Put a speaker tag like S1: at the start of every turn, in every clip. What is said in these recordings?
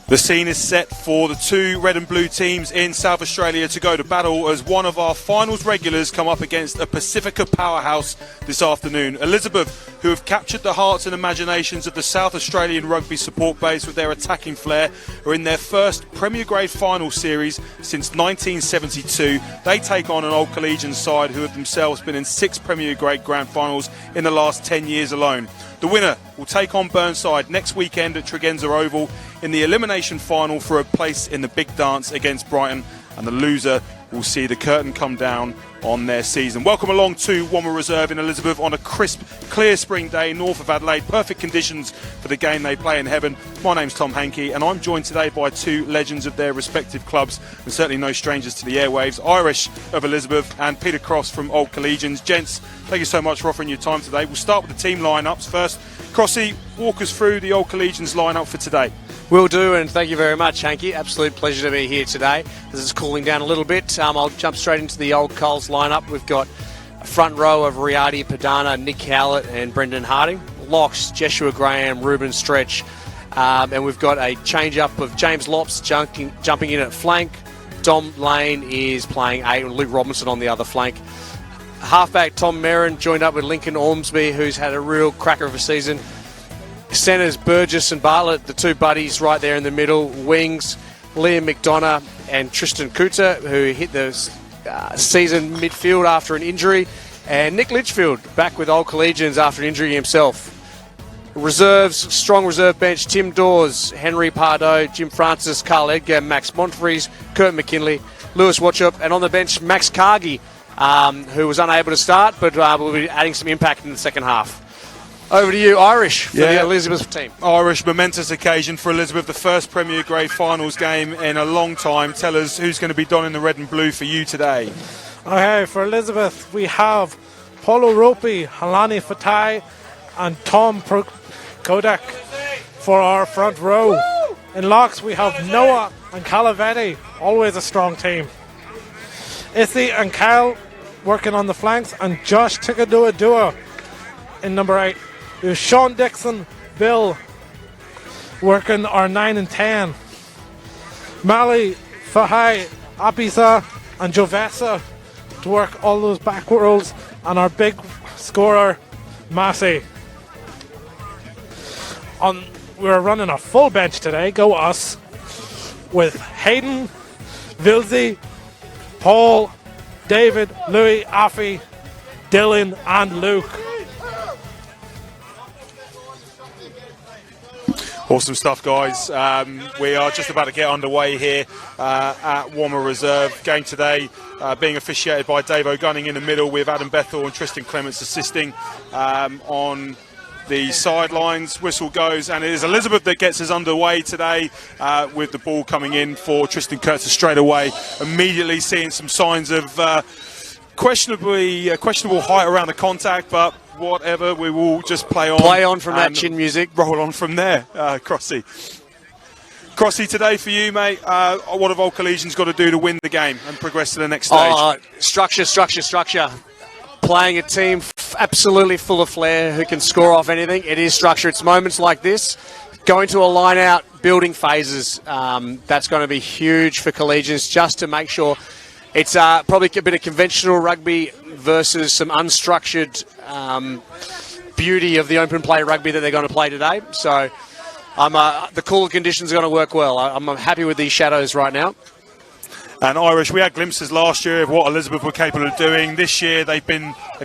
S1: The scene is set for the two red and blue teams in South Australia to go to battle as one of our finals regulars come up against a Pacifica powerhouse this afternoon. Elizabeth, who have captured the hearts and imaginations of the South Australian rugby support base with their attacking flair, are in their first Premier Grade final series since 1972. They take on an old Collegians side who have themselves been in 6 Premier Grade grand finals in the last 10 years alone. The winner will take on Burnside next weekend at Tregenza Oval in the elimination final for a place in the big dance against Brighton, and the loser will see the curtain come down on their season. Welcome along to Wommer Reserve in Elizabeth on a crisp, clear spring day north of Adelaide. Perfect conditions for the game they play in heaven. My name's Tom Hankey, and I'm joined today by two legends of their respective clubs, and certainly no strangers to the airwaves. Irish of Elizabeth and Peter Cross from Old Collegians. Gents, thank you so much for offering your time today. We'll start with the team lineups first. Crossy, walk us through the Old Collegians lineup for today.
S2: Will do, and thank you very much, Hanky. Absolute pleasure to be here today. This is cooling down a little bit. I'll jump straight into the Old Coles lineup. We've got a front row of Riadi Padana, Nick Howlett and Brendan Harding. Locks, Jeshua Graham, Ruben Stretch. And we've got a change-up of James Lops jumping in at flank. Dom Lane is playing 8 and Luke Robinson on the other flank. Halfback Tom Merrin joined up with Lincoln Ormsby, who's had a real cracker of a season. Centres Burgess and Bartlett, the two buddies right there in the middle. Wings, Liam McDonough and Tristan Kuta, who hit the season midfield after an injury. And Nick Litchfield back with Old Collegians after an injury himself. Reserves, strong reserve bench, Tim Dawes, Henry Pardo, Jim Francis, Carl Edgar, Max Montfries, Kurt McKinley, Lewis Watchup, and on the bench, Max Cargie, who was unable to start, but will be adding some impact in the second half. Over to you, Irish, for the Elizabeth team.
S1: Irish, momentous occasion for Elizabeth, the first Premier Grade finals game in a long time. Tell us who's going to be donning the red and blue for you today.
S3: Okay, for Elizabeth, we have Paulo Ropi, Halani Fatai, and Tom Kodak for our front row. Woo! In locks, we have Noah and Calavetti, always a strong team. Issy and Kyle working on the flanks, and Josh Tikadua in number 8. There's Sean Dixon, Bill, working our 9 and 10. Mali, Fahai, Apisa, and Jovesa to work all those back rows, and our big scorer, Massey. We're running a full bench today, go us, with Hayden, Vilsey, Paul, David, Louis, Afi, Dylan, and Luke.
S1: Awesome stuff, guys. We are just about to get underway here at Wommer Reserve. Game today being officiated by Dave O'Gunning in the middle, with Adam Bethel and Tristan Clements assisting on the sidelines. Whistle goes, and it is Elizabeth that gets us underway today with the ball coming in for Tristan Curtis straight away. Immediately seeing some signs of questionable height around the contact, but whatever, we will just play on
S2: from that chin music.
S1: Roll on from there. Crossy, today for you, mate, what have Old Collegians got to do to win the game and progress to the next stage?
S2: Structure. Playing a team absolutely full of flair who can score off anything. It is structure. It's moments like this. Going to a line-out, building phases. That's going to be huge for Collegians, just to make sure it's probably a bit of conventional rugby versus some unstructured beauty of the open play rugby that they're going to play today. So the cooler conditions are going to work well. I'm happy with these shadows right now.
S1: And Irish, we had glimpses last year of what Elizabeth were capable of doing. This year they've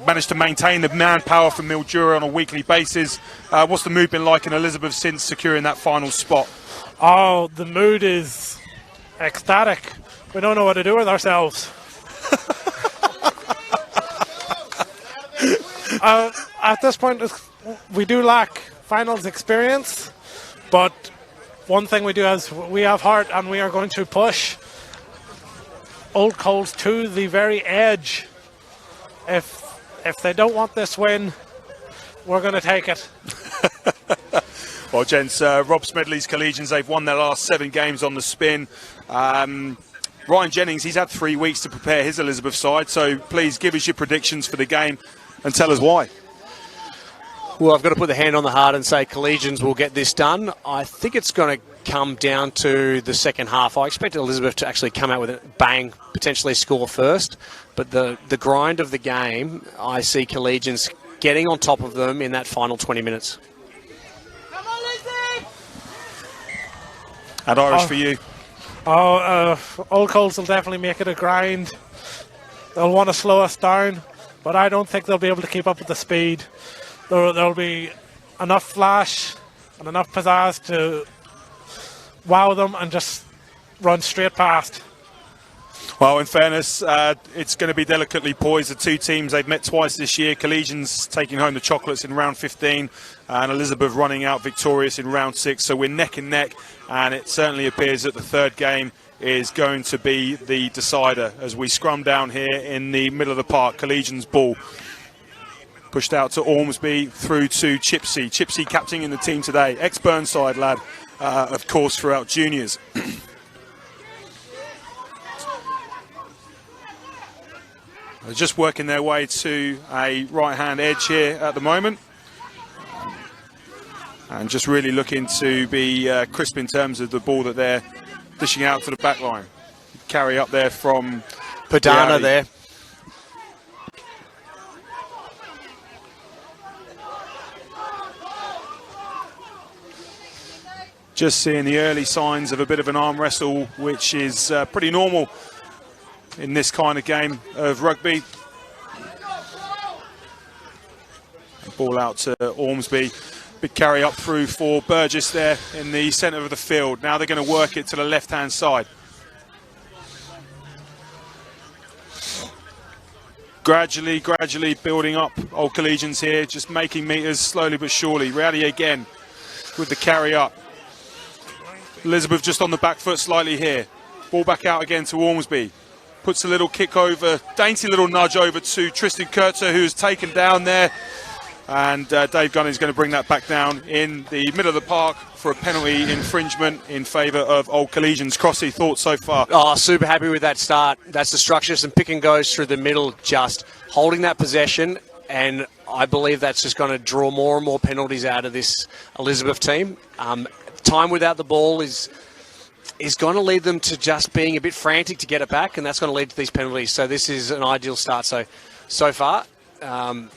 S1: managed to maintain the manpower from Mildura on a weekly basis. What's the mood been like in Elizabeth since securing that final spot?
S3: Oh, the mood is ecstatic. We don't know what to do with ourselves. At this point, we do lack finals experience, but one thing we do is we have heart, and we are going to push Old Coles to the very edge. If they don't want this win, we're going to take it.
S1: Well, gents, Rob Smedley's Collegians, they've won their last 7 games on the spin. Ryan Jennings, he's had 3 weeks to prepare his Elizabeth side, so please give us your predictions for the game and tell us why.
S2: Well, I've got to put the hand on the heart and say Collegians will get this done. I think it's going to come down to the second half. I expect Elizabeth to actually come out with a bang, potentially score first. But the grind of the game, I see Collegians getting on top of them in that final 20 minutes.
S1: And Irish for you.
S3: Old Coles will definitely make it a grind. They'll want to slow us down, but I don't think they'll be able to keep up with the speed. There'll be enough flash and enough pizzazz to wow them and just run straight past.
S1: Well, in fairness, it's going to be delicately poised. The two teams, they've met twice this year. Collegians taking home the chocolates in round 15 and Elizabeth running out victorious in round 6. So we're neck and neck, and it certainly appears that the third game is going to be the decider as we scrum down here in the middle of the park. Collegians ball pushed out to Ormsby, through to Chipsy. Chipsy captaining the team today. Ex-Burnside lad, of course, throughout juniors. They're just working their way to a right-hand edge here at the moment. And just really looking to be crisp in terms of the ball that they're dishing out to the back line. Carry up there from
S2: Padana there.
S1: Just seeing the early signs of a bit of an arm wrestle, which is pretty normal in this kind of game of rugby. Ball out to Ormsby. Big carry up through for Burgess there in the centre of the field. Now they're going to work it to the left-hand side. Gradually building up Old Collegians here, just making metres slowly but surely. Rowdy again with the carry up. Elizabeth just on the back foot slightly here. Ball back out again to Ormsby. Puts a little kick over, dainty little nudge over to Tristan Kurtzer, who's taken down there. And Dave Gunn is going to bring that back down in the middle of the park for a penalty infringement in favour of Old Collegians. Crossy, thoughts so far?
S2: Oh, super happy with that start. That's the structure. Some pick and goes through the middle, just holding that possession. And I believe that's just going to draw more and more penalties out of this Elizabeth team. Time without the ball is going to lead them to just being a bit frantic to get it back, and that's going to lead to these penalties. So this is an ideal start so far.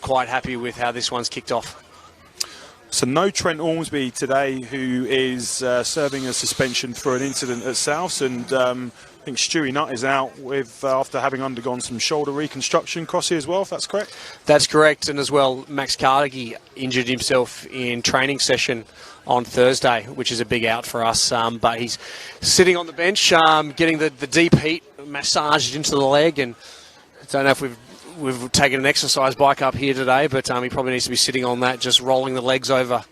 S2: Quite happy with how this one's kicked off.
S1: So no Trent Ormsby today, who is serving a suspension for an incident at Souths, and I think Stewie Nutt is out with after having undergone some shoulder reconstruction. Crossy as well, if that's correct?
S2: That's correct, and as well, Max Carnegie injured himself in training session on Thursday, which is a big out for us, but he's sitting on the bench, getting the deep heat massaged into the leg, and I don't know if we've taken an exercise bike up here today, but he probably needs to be sitting on that, just rolling the legs over.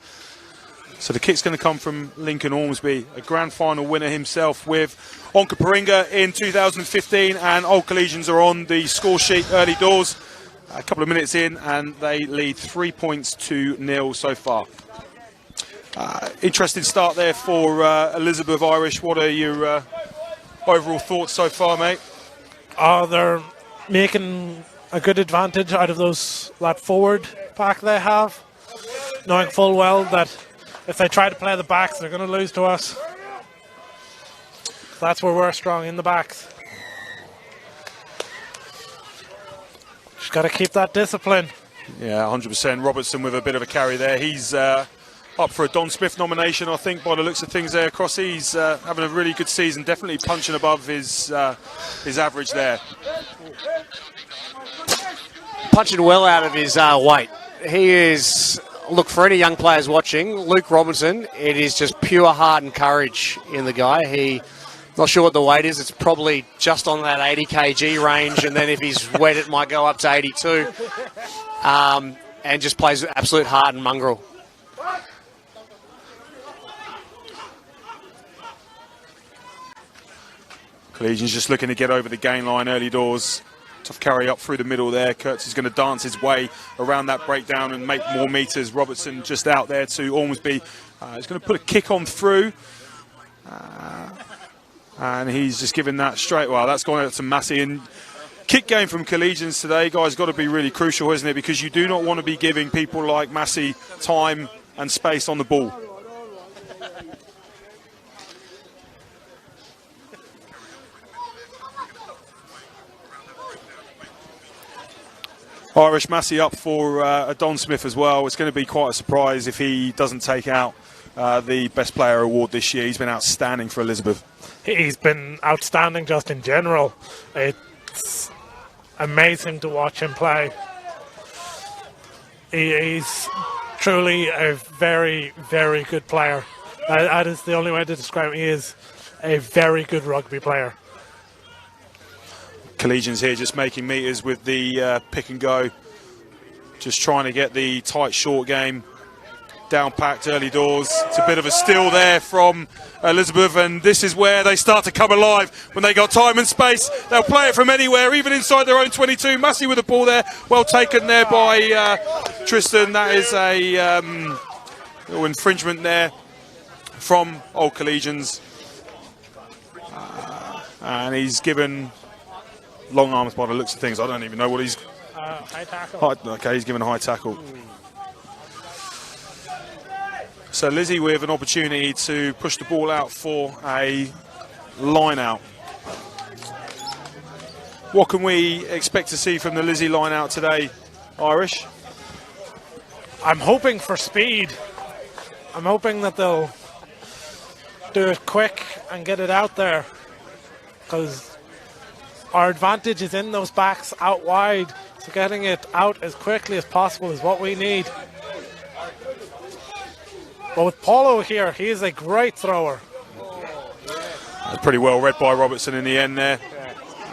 S1: So the kick's going to come from Lincoln Ormsby, a grand final winner himself with Onka Paringa in 2015, and Old Collegians are on the score sheet early doors. A couple of minutes in, and they lead 3 points to 0 so far. Interesting start there for Elizabeth Irish. What are your overall thoughts so far, mate?
S3: They're making a good advantage out of that forward pack they have, knowing full well that if they try to play the backs, they're going to lose to us. That's where we're strong, in the backs. Just got to keep that discipline.
S1: Yeah, 100%. Robertson with a bit of a carry there. He's up for a Don Smith nomination, I think, by the looks of things there. Crossy, he's having a really good season, definitely punching above his average there.
S2: Punching well out of his weight. He is, look, for any young players watching, Luke Robinson, it is just pure heart and courage in the guy. Not sure what the weight is. It's probably just on that 80 kg range, and then if he's wet, it might go up to 82. And just plays with absolute heart and mongrel.
S1: Collegians just looking to get over the gain line early doors. Tough carry up through the middle there. Kurtz is going to dance his way around that breakdown and make more metres. Robertson just out there to Ormsby. He's going to put a kick on through. And he's just given that straight. Well, that's gone out to Massey. And kick game from Collegians today, guys, got to be really crucial, isn't it? Because you do not want to be giving people like Massey time and space on the ball. Irish Massey up for Don Smith as well. It's going to be quite a surprise if he doesn't take out the Best Player award this year. He's been outstanding for Elizabeth.
S3: He's been outstanding just in general. It's amazing to watch him play. He's truly a very, very good player. That is the only way to describe him. He is a very good rugby player.
S1: Collegians here just making meters with the pick and go. Just trying to get the tight short game down packed early doors. It's a bit of a steal there from Elizabeth, and this is where they start to come alive. When they got time and space, they'll play it from anywhere, even inside their own 22. Massey with the ball there. Well taken there by Tristan. That is a little infringement there from Old Collegians. And he's given long arms by the looks of things. I don't even know what he's...
S3: High tackle.
S1: Okay, he's given a high tackle. So Lizzie with an opportunity to push the ball out for a line out. What can we expect to see from the Lizzie line out today, Irish?
S3: I'm hoping for speed. I'm hoping that they'll do it quick and get it out there, because our advantage is in those backs out wide, so getting it out as quickly as possible is what we need. But with Paulo here, he is a great thrower.
S1: That's pretty well read by Robertson in the end there.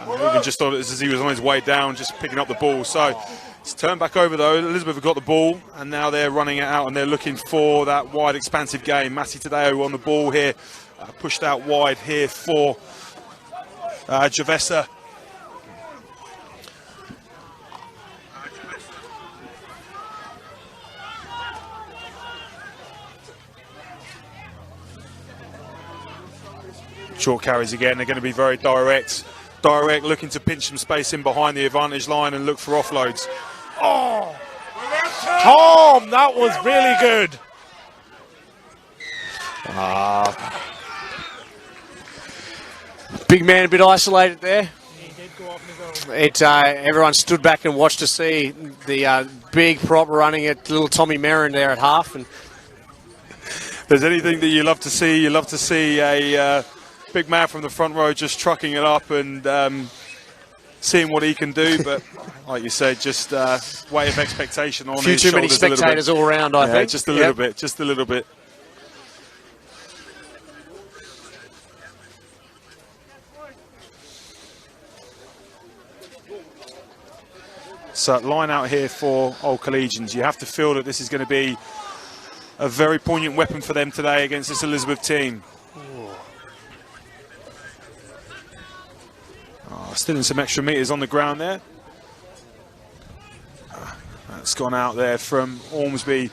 S1: Even just thought it as he was on his way down, just picking up the ball. So it's turned back over though. Elizabeth have got the ball, and now they're running it out, and they're looking for that wide, expansive game. Massey Tadeo on the ball here, pushed out wide here for Javessa. Short carries again. They're going to be very direct, looking to pinch some space in behind the advantage line and look for offloads.
S3: Oh, Tom, that was really good.
S2: Big man a bit isolated there.
S3: He did go off his own.
S2: Everyone stood back and watched to see the big prop running at little Tommy Merrin there at half. And
S1: if there's anything that you love to see a big man from the front row just trucking it up and seeing what he can do. But like you said, just weight of expectation on his shoulders.
S2: Too many spectators all around, I think.
S1: Just a little bit, just a little bit. So line out here for Old Collegians. You have to feel that this is going to be a very poignant weapon for them today against this Elizabeth team. Still in some extra meters on the ground there. That's gone out there from Ormsby.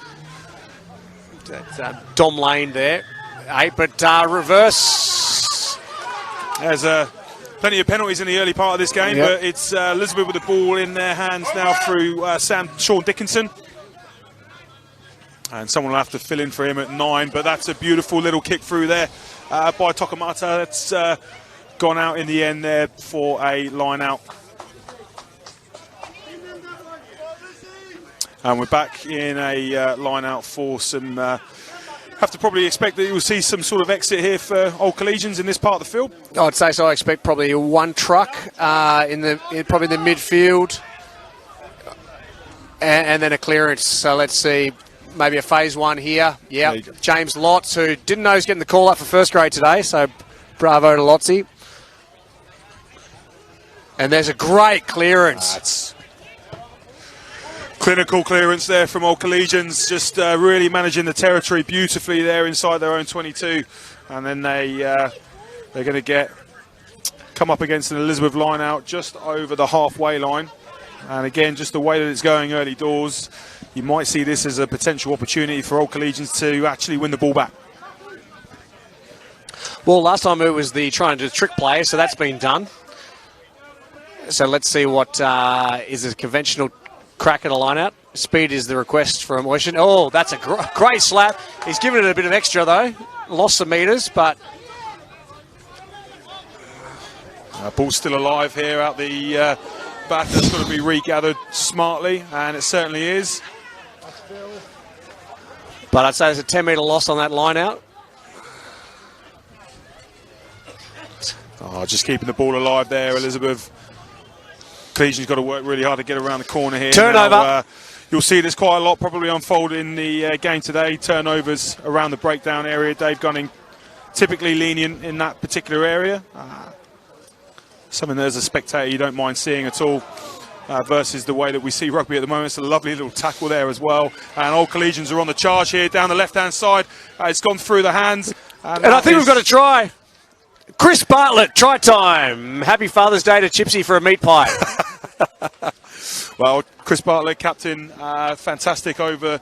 S2: Dom Lane there. But reverse.
S1: There's plenty of penalties in the early part of this game, but it's Elizabeth with the ball in their hands now through Sean Dickinson. And someone will have to fill in for him at 9, but that's a beautiful little kick through there by Tokamata. That's gone out in the end there for a line out. And we're back in a line out for some... have to probably expect that you'll see some sort of exit here for Old Collegians in this part of the field.
S2: I'd say so. I expect probably one truck in probably the midfield, and then a clearance. So let's see, maybe a phase one here. Yeah, James Lotz, who didn't know he was getting the call up for first grade today, so bravo to Lotzy. And there's a great clearance.
S1: That's clinical clearance there from Old Collegians, just really managing the territory beautifully there inside their own 22. And then they're going to come up against an Elizabeth line out just over the halfway line. And again, just the way that it's going early doors, you might see this as a potential opportunity for Old Collegians to actually win the ball back.
S2: Well, last time it was trying to do trick play, so that's been done. So let's see what is a conventional crack at a line out. Speed is the request from Ocean. Oh, that's a great slap. He's given it a bit of extra though. Lost some meters, but...
S1: Ball's still alive here out the back that's got to be regathered smartly, and it certainly is.
S2: But I'd say there's a 10-metre loss on that line out.
S1: Oh, just keeping the ball alive there, Elizabeth. Collegians got to work really hard to get around the corner here.
S2: Turnover.
S1: Now, you'll see this quite a lot probably unfold in the game today. Turnovers around the breakdown area. Dave Gunning typically lenient in that particular area. Something that as a spectator you don't mind seeing at all. Versus the way that we see rugby at the moment. It's a lovely little tackle there as well. And Old Collegians are on the charge here down the left-hand side. It's gone through the hands.
S2: And I think we've got a try. Chris Bartlett, try time. Happy Father's Day to Chipsy for a meat pie.
S1: Well, Chris Bartlett, captain, fantastic over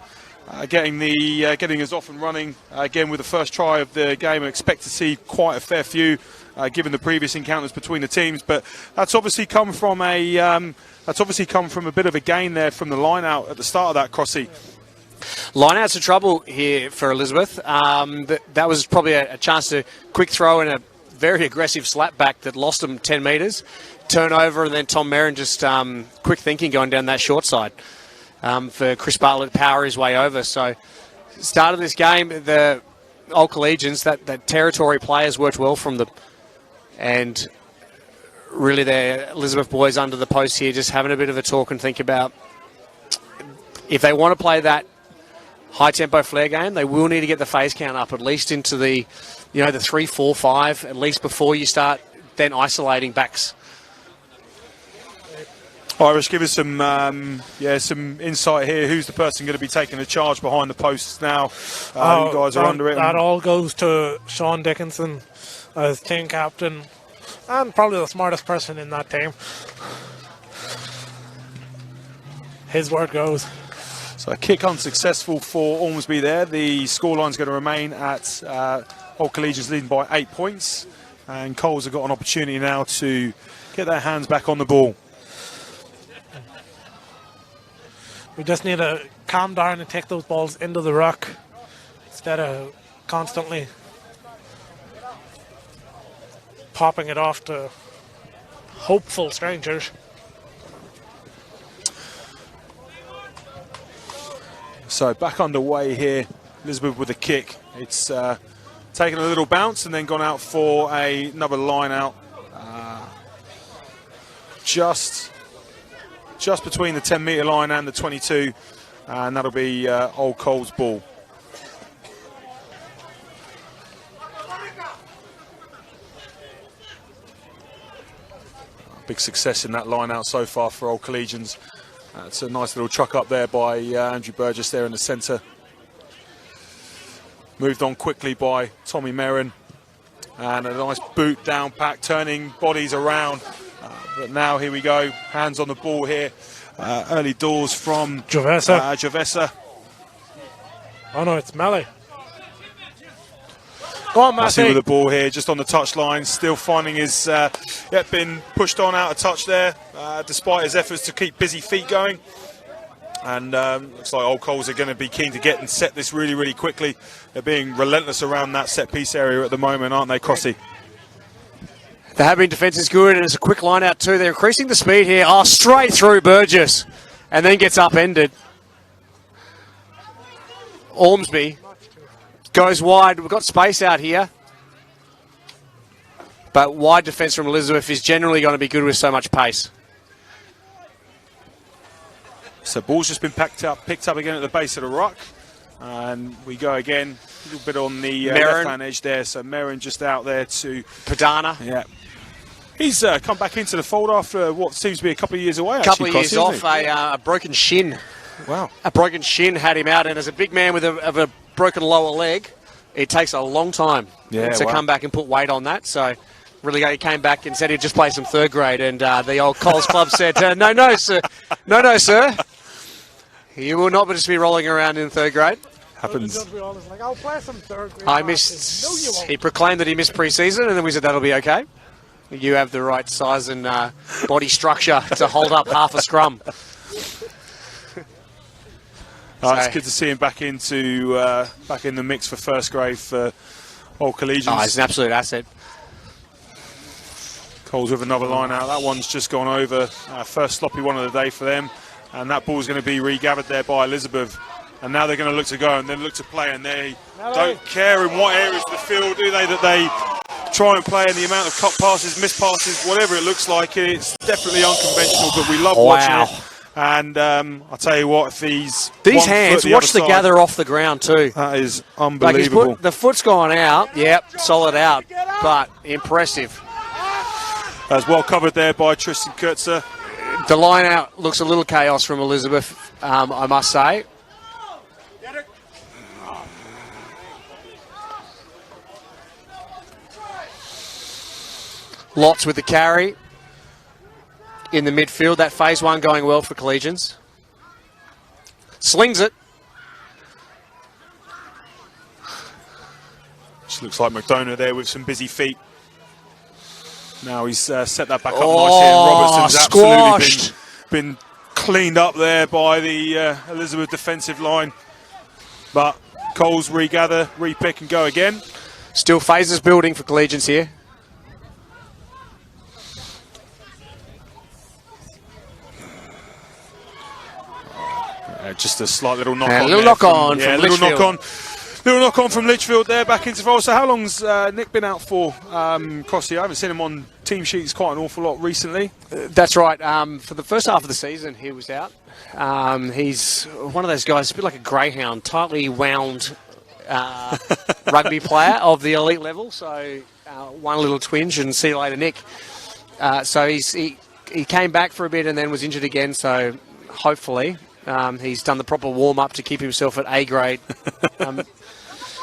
S1: getting us off and running again with the first try of the game. I expect to see quite a fair few given the previous encounters between the teams, but that's obviously come from a bit of a gain there from the line out at the start of that, Crossy.
S2: Line out's a trouble here for Elizabeth. That was probably a chance to quick throw and a very aggressive slap back that lost them 10 metres. Turnover, and then Tom Merrin just quick thinking going down that short side for Chris Bartlett to power his way over. So, start of this game, the Old Collegians, that territory players worked well from them. And really, the Elizabeth boys under the post here just having a bit of a talk and think about if they want to play that high-tempo flare game, they will need to get the phase count up at least into the 3, 4, 5, at least before you start then isolating backs.
S1: Irish, give us some insight here. Who's the person going to be taking the charge behind the posts now? You guys are under it.
S3: That all goes to Sean Dickinson as team captain and probably the smartest person in that team. His word goes.
S1: So a kick unsuccessful for Ormsby there. The scoreline's going to remain at Old Collegians leading by 8 points. And Coles have got an opportunity now to get their hands back on the ball.
S3: We just need to calm down and take those balls into the ruck instead of constantly popping it off to hopeful strangers.
S1: So back underway here, Elizabeth with a kick. It's taken a little bounce and then gone out for another line out. Just between the 10-metre line and the 22, and that'll be Old Cole's ball. Big success in that line out so far for Old Collegians. It's a nice little truck up there by Andrew Burgess there in the centre. Moved on quickly by Tommy Merrin. And a nice boot down pack, turning bodies around. But now here we go, hands on the ball here. Early doors from Javessa.
S3: Oh no, it's Melly. Go on, Matty.
S1: With the ball here, just on the touchline, still finding his, been pushed on out of touch there, despite his efforts to keep busy feet going. And looks like Old Coles are going to be keen to get and set this really, really quickly. They're being relentless around that set piece area at the moment, aren't they, Crossy?
S2: The Habing defence is good, and it's a quick line out too. They're increasing the speed here. Oh, straight through Burgess, and then gets upended. Ormsby goes wide. We've got space out here, but wide defence from Elizabeth is generally going to be good with so much pace.
S1: So ball's just been picked up again at the base of the ruck, and we go again. A little bit on the left-hand edge there. So Merrin just out there to
S2: Padana.
S1: Yeah. He's come back into the fold after what seems to be a couple of years away.
S2: A couple of years off, a broken shin.
S1: Wow.
S2: A broken shin had him out, and as a big man with a broken lower leg, it takes a long time to come back and put weight on that. So really, he came back and said he'd just play some third grade, and the old Coles club said, no, sir. No, sir. You will not just be rolling around in third grade.
S1: Happens.
S3: Like, I'll play some third grade.
S2: I missed. No, you won't. He proclaimed that he missed pre-season, and then we said that'll be okay. You have the right size and body structure to hold up half a scrum.
S1: It's good to see him back in the mix for first grade for Old Collegians.
S2: Oh, he's an absolute asset.
S1: Coles with another line out. That one's just gone over. First sloppy one of the day for them. And that ball's going to be regathered there by Elizabeth. And now they're going to look to go and then look to play. And they don't care in what areas of the field, do they, that they try and play in the amount of cut passes, missed passes, whatever it looks like. It's definitely unconventional, but we love watching it. And I'll tell you what, if these hands,
S2: watch the gather off the ground too.
S1: That is unbelievable.
S2: Like the foot's gone out. Yep, solid out, but impressive.
S1: As well covered there by Tristan Kurtzer.
S2: The line out looks a little chaos from Elizabeth, I must say. Lots with the carry in the midfield. That phase one going well for Collegians. Slings it.
S1: Just looks like McDonough there with some busy feet. Now he's set that back up nicely, and Robertson's
S2: squashed.
S1: absolutely been cleaned up there by the Elizabeth defensive line. But Coles regather, repick and go again.
S2: Still phases building for Collegians here.
S1: Just a slight little knock on.
S2: A little knock on from
S1: little
S2: Litchfield.
S1: knock on. Little knock on from Litchfield there, back into foul. So how long's Nick been out for, Crossy? I haven't seen him on team sheets quite an awful lot recently.
S2: That's right. For the first half of the season, he was out. He's one of those guys, a bit like a greyhound, tightly wound rugby player of the elite level. So one little twinge and see you later, Nick. So he came back for a bit and then was injured again. So hopefully he's done the proper warm-up to keep himself at A-grade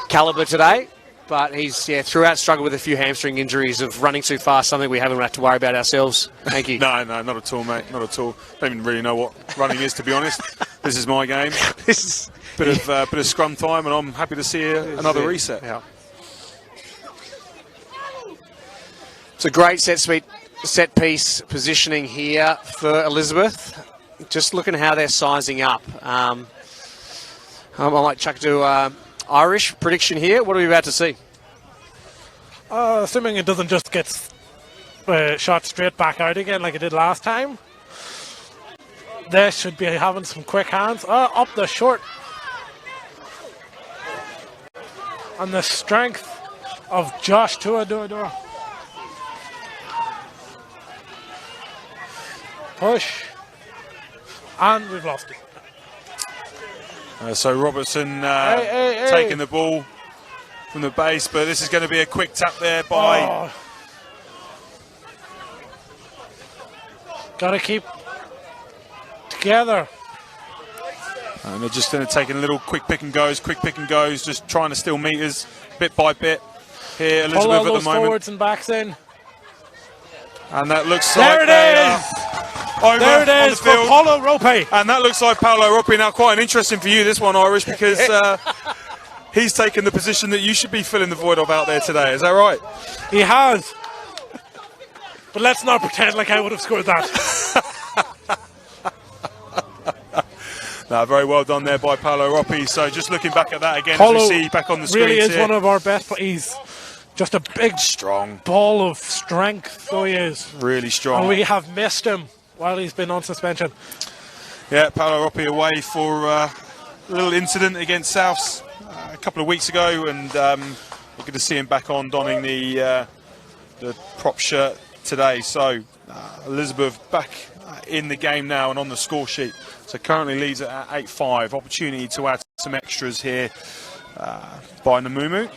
S2: calibre today. But he's, throughout struggled with a few hamstring injuries of running too fast, something we haven't had to worry about ourselves. Thank you.
S1: No, not at all, mate. Not at all. Don't even really know what running is, to be honest. This is my game. Bit of scrum time, and I'm happy to see another reset.
S2: Yeah. It's a great set piece positioning here for Elizabeth. Just looking at how they're sizing up. I might chuck to Irish prediction here. What are we about to see?
S3: Assuming it doesn't just get shot straight back out again like it did last time. They should be having some quick hands. Up the short. And the strength of Josh Tuador. Push. And we've lost it.
S1: So Robertson taking the ball from the base, but this is going to be a quick tap there by...
S3: Got to keep together.
S1: And they're just going to take a little quick pick and goes, just trying to steal meters bit by bit. Here, Elizabeth
S3: Pull all
S1: at the
S3: those
S1: moment.
S3: forwards and backs in.
S1: And that looks
S3: There
S1: like
S3: it
S1: they
S3: is!
S1: over
S3: There it
S1: on
S3: is
S1: the
S3: for
S1: field.
S3: Paulo Rope.
S1: And that looks like Paolo Roppi. Now, quite an interesting for you, this one, Irish, because he's taken the position that you should be filling the void of out there today. Is that right?
S3: He has. But let's not pretend like I would have scored that.
S1: No, very well done there by Paolo Roppi. So just looking back at that again,
S3: Paulo
S1: as we see back on the screen.
S3: Really is
S1: here.
S3: one of our best. He's just a big,
S1: strong
S3: ball of strength. So he is.
S1: Really strong.
S3: And we have missed him while he's been on suspension.
S1: Yeah, Paolo Roppi away for a little incident against Souths a couple of weeks ago, and we're good to see him back on donning the prop shirt today. So Elizabeth back in the game now and on the score sheet. So currently leads at 8-5. Opportunity to add some extras here by Namumu.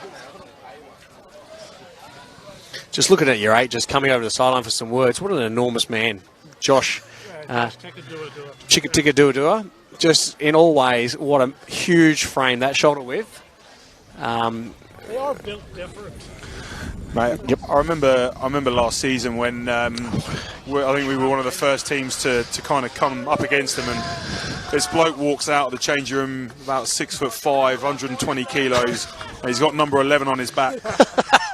S2: Just looking at your eight, just coming over the sideline for some words. What an enormous man, Josh. Chikatigadua. Just in all ways, what a huge frame, that shoulder width.
S3: They are built different.
S1: Mate, yep. I remember last season when I think we were one of the first teams to kind of come up against them, and this bloke walks out of the changing room about 6'5", 120 kilos, and he's got number 11 on his back.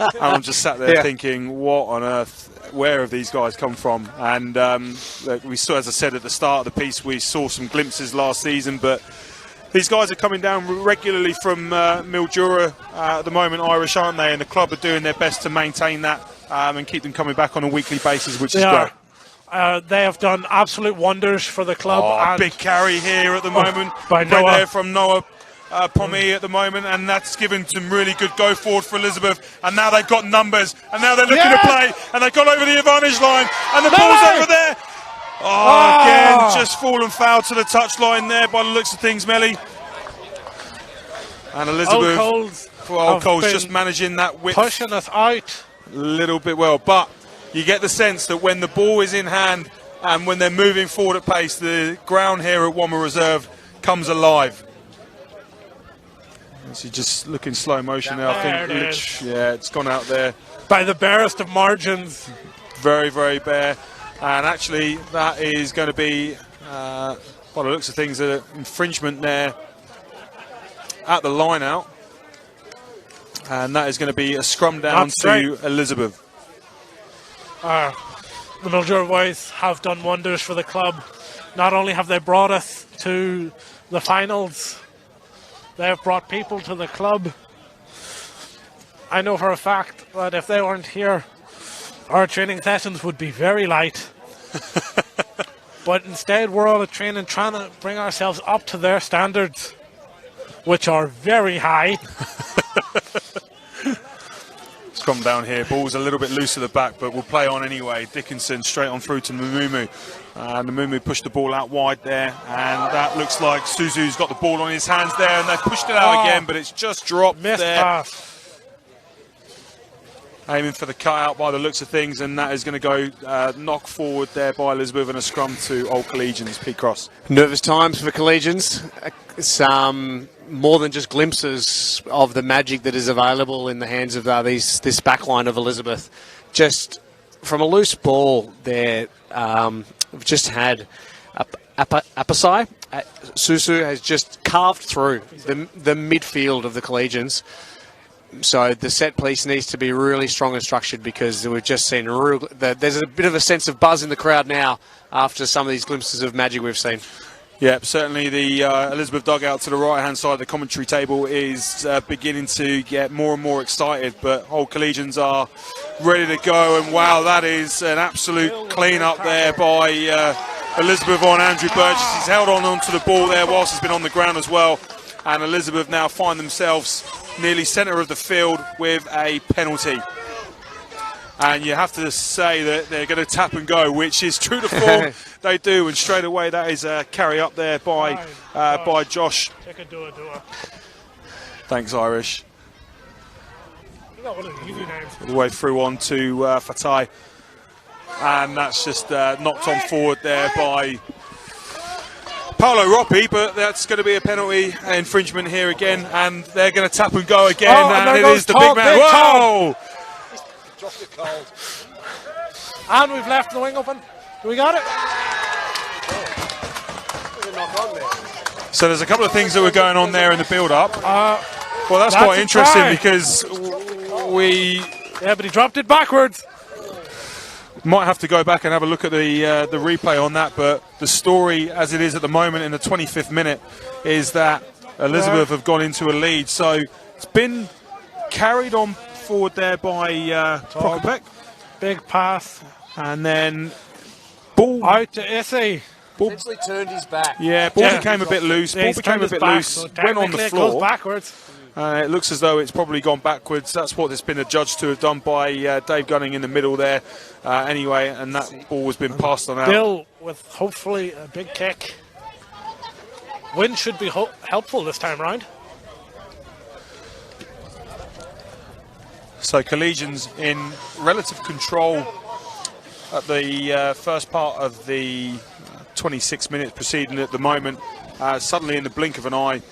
S1: And I'm just sat there thinking, what on earth, where have these guys come from? And we saw, as I said at the start of the piece, we saw some glimpses last season, but these guys are coming down regularly from Mildura at the moment, Irish, aren't they? And the club are doing their best to maintain that and keep them coming back on a weekly basis, which
S3: They
S1: is
S3: are.
S1: great.
S3: They have done absolute wonders for the club.
S1: Oh,
S3: and
S1: big carry here at the moment.
S3: by
S1: Right
S3: Noah.
S1: there from Noah Pommy at the moment, and that's given some really good go forward for Elizabeth. And now they've got numbers, and now they're looking to play, and they've got over the advantage line, and the ball's over there. Oh, again, just fallen foul to the touchline there by the looks of things, Melly. And Elizabeth, Old Coles just managing that width
S3: pushing us out
S1: a little bit well, but you get the sense that when the ball is in hand and when they're moving forward at pace, the ground here at Wommer Reserve comes alive. So just look in slow motion there. I think it's gone out there
S3: by the barest of margins.
S1: Very, very bare. And actually, that is going to be, by the looks of things, an infringement there at the line out. And that is going to be a scrum down to Elizabeth.
S3: The Mildura boys have done wonders for the club. Not only have they brought us to the finals, they have brought people to the club. I know for a fact that if they weren't here, our training sessions would be very light. But instead, we're all at training trying to bring ourselves up to their standards, which are very high.
S1: Scrum down here. Ball's a little bit loose at the back, but we'll play on anyway. Dickinson straight on through to Namumu. Namumu pushed the ball out wide there, and that looks like Suzu's got the ball on his hands there, and they pushed it out again, but it's just dropped there.
S3: Pass.
S1: Aiming for the cutout by the looks of things, and that is going to go knock forward there by Elizabeth and a scrum to Old Collegians. Pete Cross.
S2: Nervous times for Collegians. It's more than just glimpses of the magic that is available in the hands of this backline of Elizabeth. Just from a loose ball there, we've just had Apasai. Susu has just carved through the midfield of the Collegians. So the set piece needs to be really strong and structured, because we've just seen there's a bit of a sense of buzz in the crowd now after some of these glimpses of magic we've seen.
S1: Yeah, certainly the Elizabeth dugout to the right-hand side of the commentary table is beginning to get more and more excited, but Old Collegians are ready to go, and wow, that is an absolute clean-up there by Elizabeth on Andrew Burgess. He's held on to the ball there whilst he's been on the ground as well, and Elizabeth now find themselves nearly centre of the field with a penalty. And you have to say that they're going to tap and go, which is true to form. They do, and straight away that is a carry up there by Josh.
S3: Take a do.
S1: Thanks, Irish.
S3: You got one of the easy names.
S1: All the way through on to Fatai. And that's just knocked on forward there by Paolo Roppi, but that's going to be a penalty infringement here again, and they're going to tap and go again, and it is the big man. Whoa!
S2: Dropped it cold.
S3: And we've left the wing open. Do we got it?
S1: So there's a couple of things that were going on there in the build-up. Well, that's quite interesting because
S3: Yeah, but he dropped it backwards.
S1: Might have to go back and have a look at the replay on that, but the story as it is at the moment in the 25th minute is that Elizabeth have gone into a lead. So it's been carried on forward there by Prokopek.
S3: Big pass.
S1: And then ball
S3: out to Issy.
S2: Essentially turned his back.
S1: Yeah, ball became a bit loose. Ball became a bit loose.
S3: So
S1: went on the floor.
S3: It goes backwards.
S1: It looks as though it's probably gone backwards. That's what it's been adjudged to have done by Dave Gunning in the middle there. Anyway, and that ball has been passed on out.
S3: Bill with hopefully a big kick. Wind should be helpful this time round.
S1: So Collegians in relative control at the first part of the 26 minutes proceeding at the moment. Suddenly in the blink of an eye,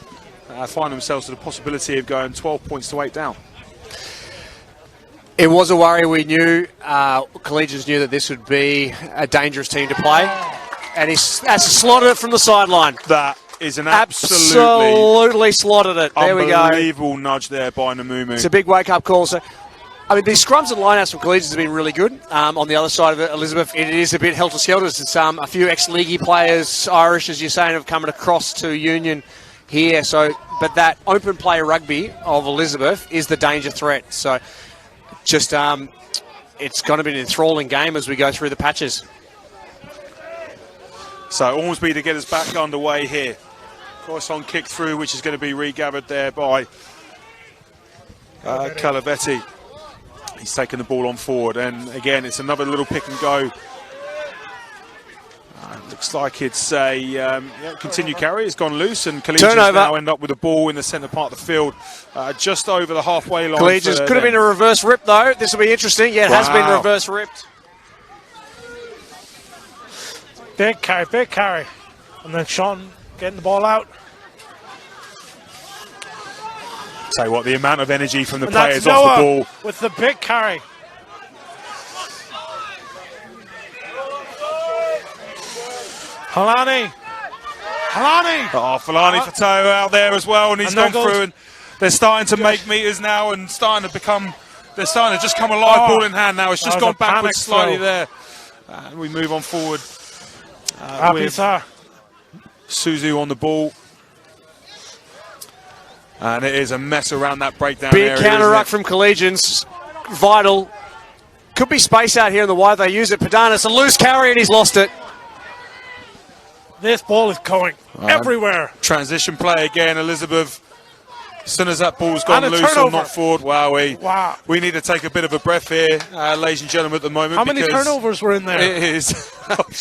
S1: find themselves with the possibility of going 12 points to 8 down.
S2: It was a worry. We knew, Collegians knew that this would be a dangerous team to play. And he's slotted it from the sideline.
S1: That is an
S2: absolutely slotted it. There we go.
S1: Unbelievable nudge there by Namumu.
S2: It's a big wake-up call. So, I mean, the scrums and lineouts from Collegians have been really good. On the other side of it, Elizabeth, it is a bit helter-skelter. It's a few ex-leaguey players, Irish, as you're saying, have come across to Union here. So, but that open play rugby of Elizabeth is the danger threat. So, just it's going to be an enthralling game as we go through the patches.
S1: So Ormsby to get us back underway here. Cross-on kick through, which is going to be regathered there by Calavetti. He's taken the ball on forward, and again, it's another little pick and go. Looks like it's a continued carry. It's gone loose, and Collegians now end up with the ball in the centre part of the field, just over the halfway line.
S2: Collegians could have been a reverse rip, though. This will be interesting. Yeah, it has been reverse ripped.
S3: Big carry. And then Sean getting the ball out.
S1: Tell you what, the amount of energy from the
S3: And
S1: players
S3: that's
S1: off the
S3: Noah
S1: ball.
S3: with the big carry. Halani.
S1: Oh, Falani Fatayo out there as well, and he's gone through, and they're starting to make meters now and starting to become, they're starting to just come alive, ball in hand now. It's just gone backwards slightly there. And we move on forward with Suzu on the ball. And it is a mess around that breakdown area.
S2: Big counter ruck from Collegians. Vital. Could be space out here in the wide. They use it. Padana's a loose carry and he's lost it.
S3: This ball is going everywhere.
S1: Transition play again, Elizabeth. As soon as that ball's gone loose and not forward, we need to take a bit of a breath here, ladies and gentlemen, at the moment.
S3: How many turnovers were in there?
S1: It is.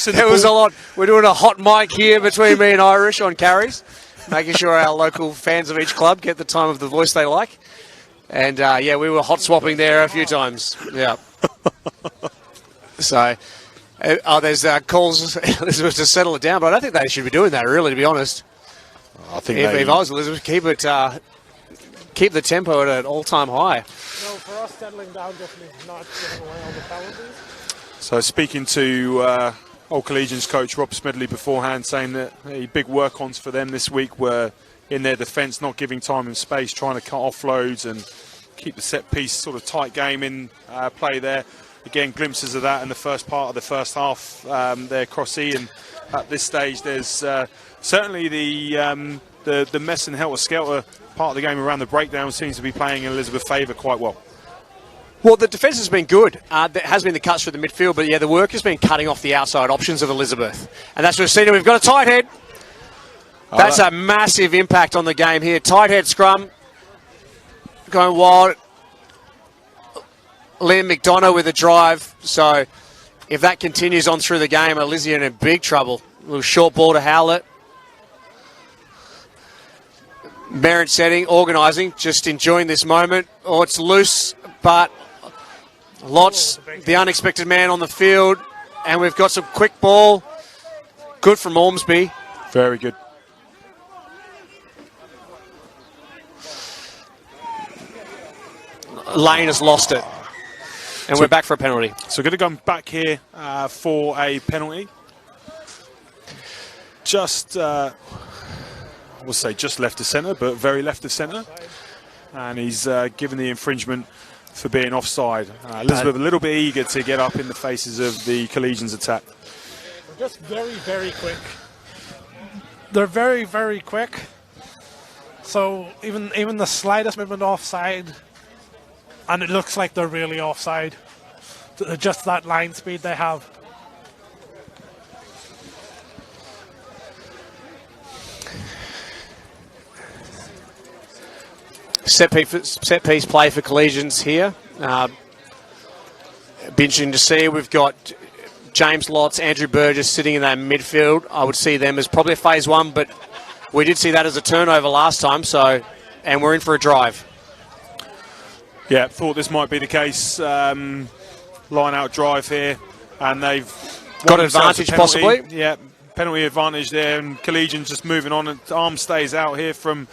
S2: There was a lot. We're doing a hot mic here between me and Irish on carries, making sure our local fans of each club get the time of the voice they like. And, we were hot swapping there a few times. Yeah. So, there's calls, Elizabeth, to settle it down, but I don't think they should be doing that, really, to be honest.
S1: I think
S2: if I was Elizabeth, keep the tempo at an all-time high.
S3: No, for us, settling down, definitely not giving away all the penalties.
S1: So speaking to old Collegians coach Rob Smedley beforehand, saying that big work-ons for them this week were in their defence, not giving time and space, trying to cut offloads and keep the set-piece sort of tight game in play there. Again, glimpses of that in the first part of the first half there, Crossy, and at this stage there's certainly the mess and helter-skelter part of the game around the breakdown seems to be playing in Elizabeth's favour quite well.
S2: Well, the defence has been good. There has been the cuts through the midfield, but the work has been cutting off the outside options of Elizabeth. And that's what we've seen. We've got a tight head. That's a massive impact on the game here. Tight head scrum. Going wild. Liam McDonough with a drive. So if that continues on through the game, Elizabeth in big trouble. A little short ball to Howlett. Merritt setting, organising, just enjoying this moment. Oh, it's loose, but Lots, the unexpected man on the field, and we've got some quick ball. Good from Ormsby.
S1: Very good.
S2: Lane has lost it. And we're back for a penalty.
S1: So we're going to come back here for a penalty. Just, we'll say just left of centre, but very left of centre. And he's given the infringement for being offside. Elizabeth a little bit eager to get up in the faces of the Collegians attack.
S3: They're just very, very quick. They're very, very quick. So even the slightest movement offside, and it looks like they're really offside. Just that line speed they have.
S2: Set piece play for Collegians here. Be interesting to see. We've got James Lotz, Andrew Burgess sitting in that midfield. I would see them as probably a phase one, but we did see that as a turnover last time. So, and we're in for a drive.
S1: Yeah, thought this might be the case. Line out drive here, and they've
S2: got advantage possibly.
S1: Yeah, penalty advantage there, and Collegians just moving on. And arm stays out here from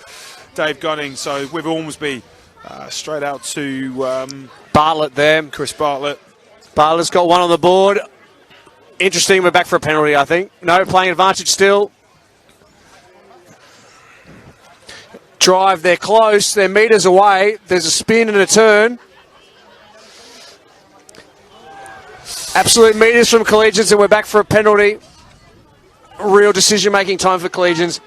S1: Dave Gunning. So with Ormsby, straight out to
S2: Bartlett there.
S1: Chris Bartlett.
S2: Bartlett's got one on the board. Interesting, we're back for a penalty, I think. No, playing advantage still. Drive, they're close, they're metres away. There's a spin and a turn. Absolute metres from Collegians, and we're back for a penalty. Real decision-making time for Collegians.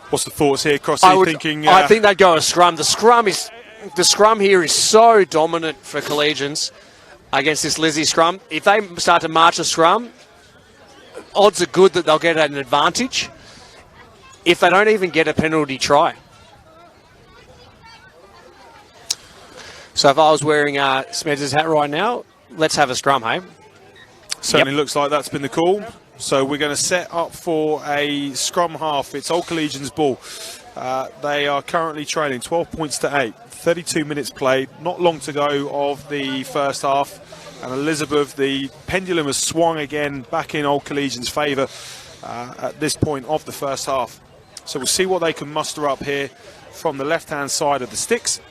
S1: What's the thoughts here, Crossy?
S2: I think they'd go a scrum. The scrum is the scrum here is so dominant for Collegians against this Lizzie scrum. If they start to march a scrum, odds are good that they'll get an advantage if they don't even get a penalty try. So if I was wearing Smeds' hat right now, let's have a scrum, hey?
S1: Certainly looks like that's been the call. So we're going to set up for a scrum half. It's Old Collegians ball. They are currently trailing 12 points to 8. 32 minutes played. Not long to go of the first half. And Elizabeth, the pendulum has swung again back in Old Collegians' favour at this point of the first half. So we'll see what they can muster up here from the left-hand side of the sticks.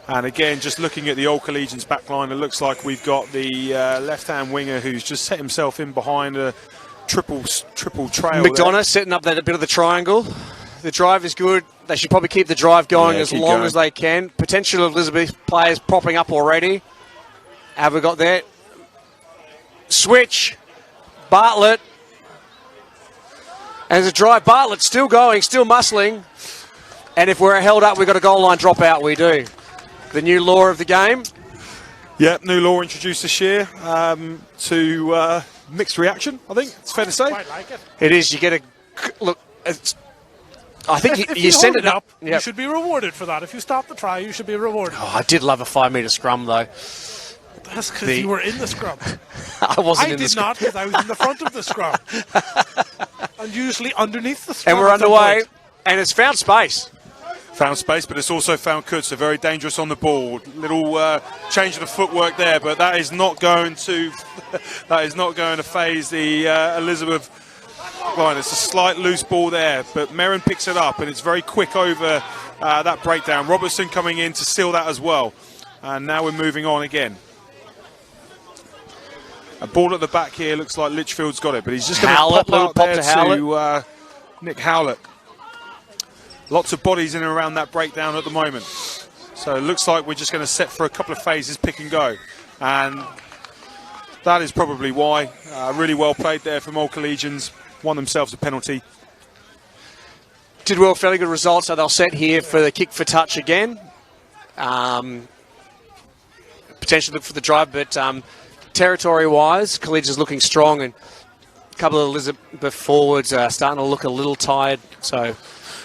S1: And again, just looking at the Old Collegians backline, it looks like we've got the left-hand winger who's just set himself in behind a triple trail.
S2: McDonough
S1: there.
S2: setting up that bit of the triangle. The drive is good. They should probably keep the drive going as long as they can. Potential Elizabeth players popping up already. Have we got that? Switch. Bartlett. And there's a drive. Bartlett still going, still muscling. And if we're held up, we've got a goal line drop out. We do. The new law of the game.
S1: Yep, new law introduced this year to mixed reaction, I think it's fair to say.
S3: Quite like it.
S2: It is. You get a look. I think
S3: If
S2: you send
S3: hold
S2: it up.
S3: you should be rewarded for that. If you stop the try, you should be rewarded.
S2: Oh, I did love a 5 metre scrum though.
S3: That's because you were in the scrum.
S2: I wasn't
S3: I
S2: in the
S3: did
S2: scrum.
S3: not, because I was in the front of the scrum. And usually underneath the scrum.
S2: And we're
S3: at some
S2: underway,
S3: point.
S2: and it's found space.
S1: Found space, but it's also found Kutzer, very dangerous on the ball. Little change of the footwork there, but that is not going to phase the Elizabeth line. It's a slight loose ball there, but Merrin picks it up, and it's very quick over that breakdown. Robertson coming in to steal that as well, and now we're moving on again. A ball at the back here, looks like Litchfield's got it, but he's just going to pop out there to Nick Howlett. Lots of bodies in and around that breakdown at the moment. So it looks like we're just going to set for a couple of phases, pick and go. And that is probably why. Really well played there from Old Collegians. Won themselves a penalty.
S2: Did well, fairly good result. So they'll set here for the kick for touch again. Potentially look for the drive, but territory-wise, Collegians looking strong, and a couple of Elizabeth forwards are starting to look a little tired. So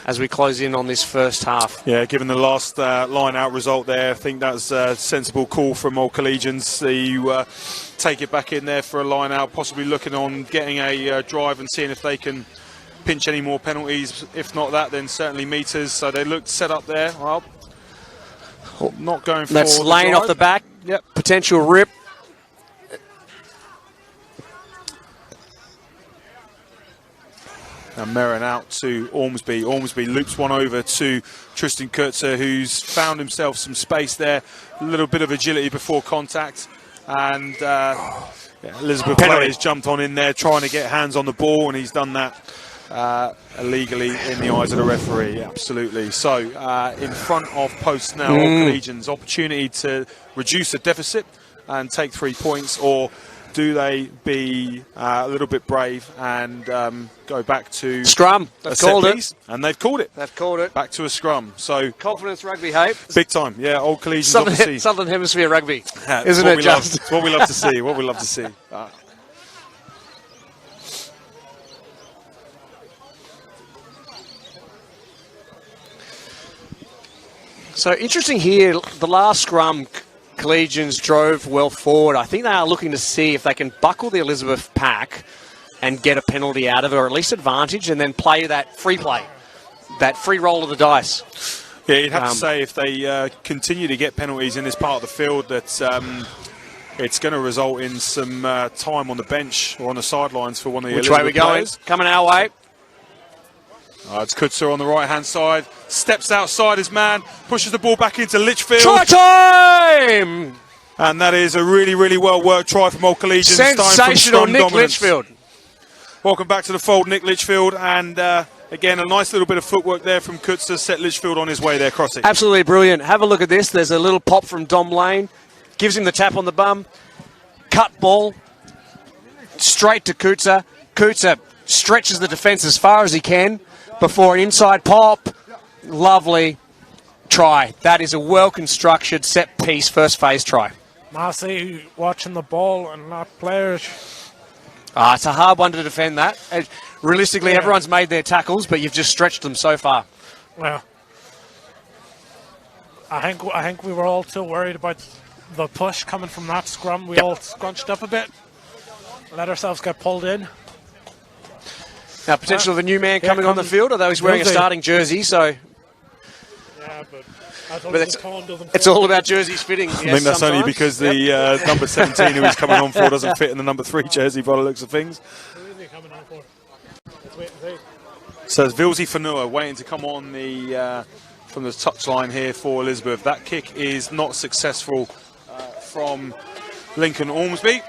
S2: as we close in on this first half.
S1: Yeah, given the last line-out result there, I think that's a sensible call from Old Collegians. You take it back in there for a line-out, possibly looking on getting a drive and seeing if they can pinch any more penalties. If not that, then certainly meters. So they looked set up there. Well, not going for
S2: That's Lane off the back.
S1: Yep.
S2: Potential rip.
S1: And Merrin out to Ormsby. Ormsby loops one over to Tristan Kurtzer, who's found himself some space there. A little bit of agility before contact. And Elizabeth players jumped on in there trying to get hands on the ball, and he's done that illegally in the eyes of the referee. Absolutely. So in front of post now, Old Collegians, opportunity to reduce the deficit and take 3 points, or do they be a little bit brave and go back to
S2: scrum? They've called it.
S1: And they've called it.
S2: They've called it.
S1: Back to a scrum. So
S2: confidence rugby, hey?
S1: Big time. Yeah, Old Collegians obviously.
S2: Southern Hemisphere rugby, isn't it, just?
S1: It's what we love to see. What we love to see.
S2: So interesting here, the last scrum, Collegians drove well forward. I think they are looking to see if they can buckle the Elizabeth pack and get a penalty out of it, or at least advantage, and then play, that free roll of the dice.
S1: Yeah, you'd have to say if they continue to get penalties in this part of the field, that it's going to result in some time on the bench or on the sidelines for one of the
S2: Which
S1: Elizabeth
S2: way we going?
S1: players.
S2: Coming our way.
S1: It's Kutzer on the right-hand side. Steps outside his man. Pushes the ball back into Litchfield.
S2: Try time!
S1: And that is a really, really well-worked try from Old Collegians.
S2: Sensational Nick Litchfield.
S1: Welcome back to the fold, Nick Litchfield. And again, a nice little bit of footwork there from Kutzer. Set Litchfield on his way there, crossing.
S2: Absolutely brilliant. Have a look at this. There's a little pop from Dom Lane. Gives him the tap on the bum. Cut ball. Straight to Kutzer. Kutzer stretches the defence as far as he can before an inside pop. Lovely. try. That is a well-constructed set-piece first phase try.
S3: Massey watching the ball and not players.
S2: It's a hard one to defend that. Realistically, everyone's made their tackles, but you've just stretched them so far.
S3: Well, I think we were all too worried about the push coming from that scrum. We all scrunched up a bit, let ourselves get pulled in.
S2: Now, potential of a new man coming on the field, although he's wearing a starting jersey, so...
S3: Yeah, but
S2: it's all about jerseys fitting.
S1: I think that's only because the number 17 who he's coming on for doesn't fit in the number 3 jersey by the looks of things.
S3: Who is he coming on for? Let's wait and see.
S1: So it's Vilsey Fanua waiting to come on the from the touchline here for Elizabeth. That kick is not successful from Lincoln Ormsby.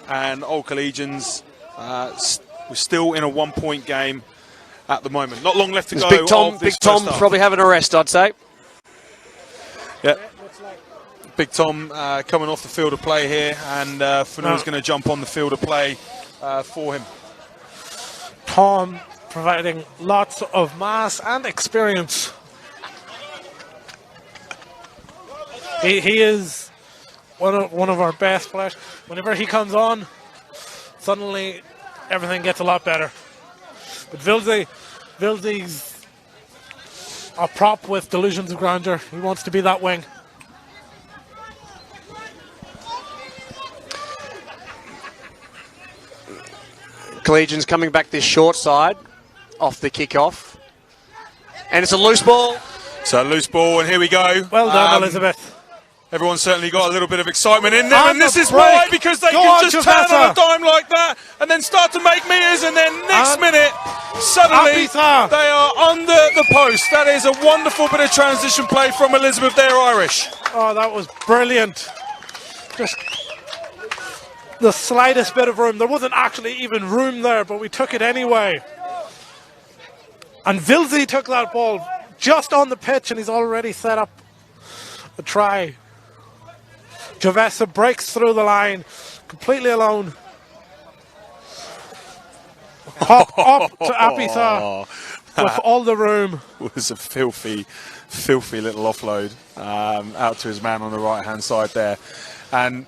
S1: And Old Collegians we're still in a 1-point game at the moment. Not long left to go.
S2: Big Tom probably having a rest, I'd say.
S1: Yeah. Big Tom coming off the field of play here, and Fanua's going to jump on the field of play for him.
S3: Tom providing lots of mass and experience. He is one of our best players. Whenever he comes on, suddenly everything gets a lot better. But Vilsey's a prop with delusions of grandeur. He wants to be that wing.
S2: Collegians coming back this short side off the kickoff. And it's a loose ball.
S1: So loose ball, and here we go.
S3: Well done, Elizabeth.
S1: Everyone's certainly got a little bit of excitement in them, and this is
S3: break.
S1: why, because they can just turn on a dime like that and then start to make meters, and then next minute, suddenly they are under the post. That is a wonderful bit of transition play from Elizabeth there, Irish.
S3: Oh, that was brilliant. Just the slightest bit of room. There wasn't actually even room there, but we took it anyway. And Vilsey took that ball just on the pitch, and he's already set up a try. Javessa breaks through the line, completely alone. Hop up to Apisa with all the room.
S1: It was a filthy little offload out to his man on the right-hand side there. And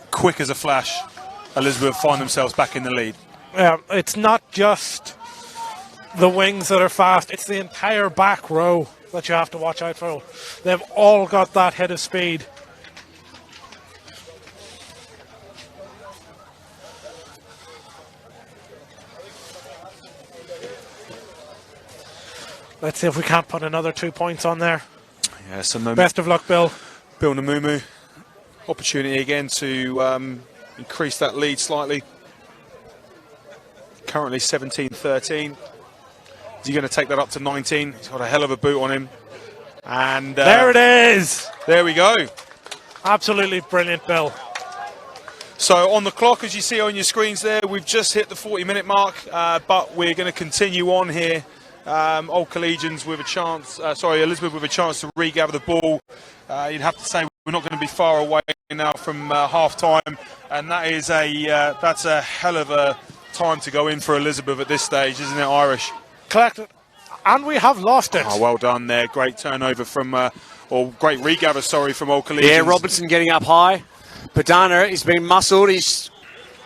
S1: quick as a flash, Elizabeth find themselves back in the lead.
S3: Yeah, it's not just the wings that are fast, it's the entire back row that you have to watch out for. They've all got that head of speed. Let's see if we can't put another 2 points on there.
S1: Yeah, so no
S3: best of luck, Bill.
S1: Bill Namumu. Opportunity again to increase that lead slightly. Currently 17-13. Is he going to take that up to 19? He's got a hell of a boot on him. And
S3: there it is.
S1: There we go.
S3: Absolutely brilliant, Bill.
S1: So on the clock, as you see on your screens there, we've just hit the 40-minute mark, but we're going to continue on here. Old Collegians with a chance, Elizabeth with a chance to regather the ball. You'd have to say we're not going to be far away now from half-time, and that is that's a hell of a time to go in for Elizabeth at this stage, isn't it, Irish?
S3: Collected, and we have lost it.
S1: Oh, well done there. Great turnover from, or great regather, sorry, from Old Collegians.
S2: Yeah, Robinson getting up high. Padana, he's been muscled. He's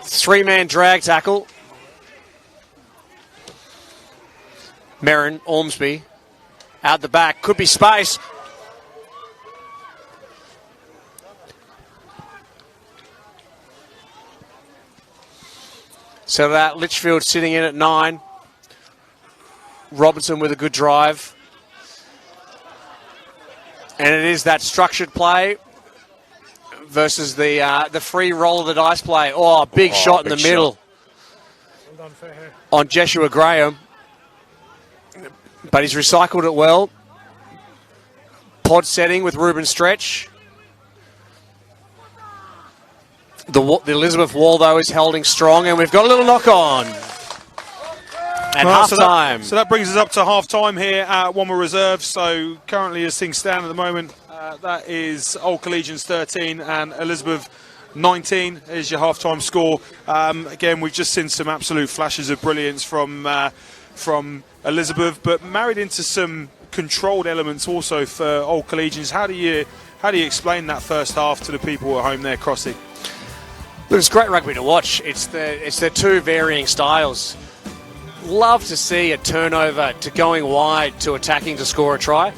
S2: 3-man drag tackle. Merrin, Ormsby, out the back. Could be space. So that Litchfield sitting in at 9. Robinson with a good drive. And it is that structured play versus the free roll of the dice play. Oh, big shot in the middle on Jeshua Graham. But he's recycled it well. Pod setting with Ruben Stretch. The Elizabeth wall, though, is holding strong, and we've got a little knock on. And half-time.
S1: So that brings us up to half-time here at Womber Reserve. So currently, as things stand at the moment, that is Old Collegians 13 and Elizabeth 19 is your half-time score. Again, we've just seen some absolute flashes of brilliance from Elizabeth, but married into some controlled elements also for Old Collegians. How do you explain that first half to the people at home there, Crossy?
S2: Look, it's great rugby to watch. It's their two varying styles. Love to see a turnover to going wide to attacking to score a try.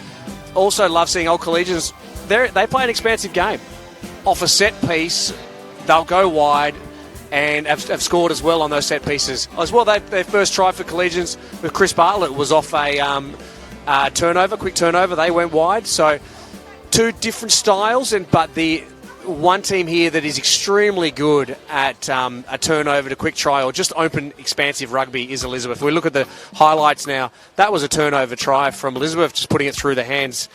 S2: Also love seeing Old Collegians. They play an expansive game. Off a set piece, they'll go wide and have scored as well on those set pieces. As well, their first try for Collegians with Chris Bartlett was off a turnover, quick turnover. They went wide. So two different styles, but the one team here that is extremely good at a turnover to quick try or just open, expansive rugby is Elizabeth. We look at the highlights now. That was a turnover try from Elizabeth, just putting it through the hands.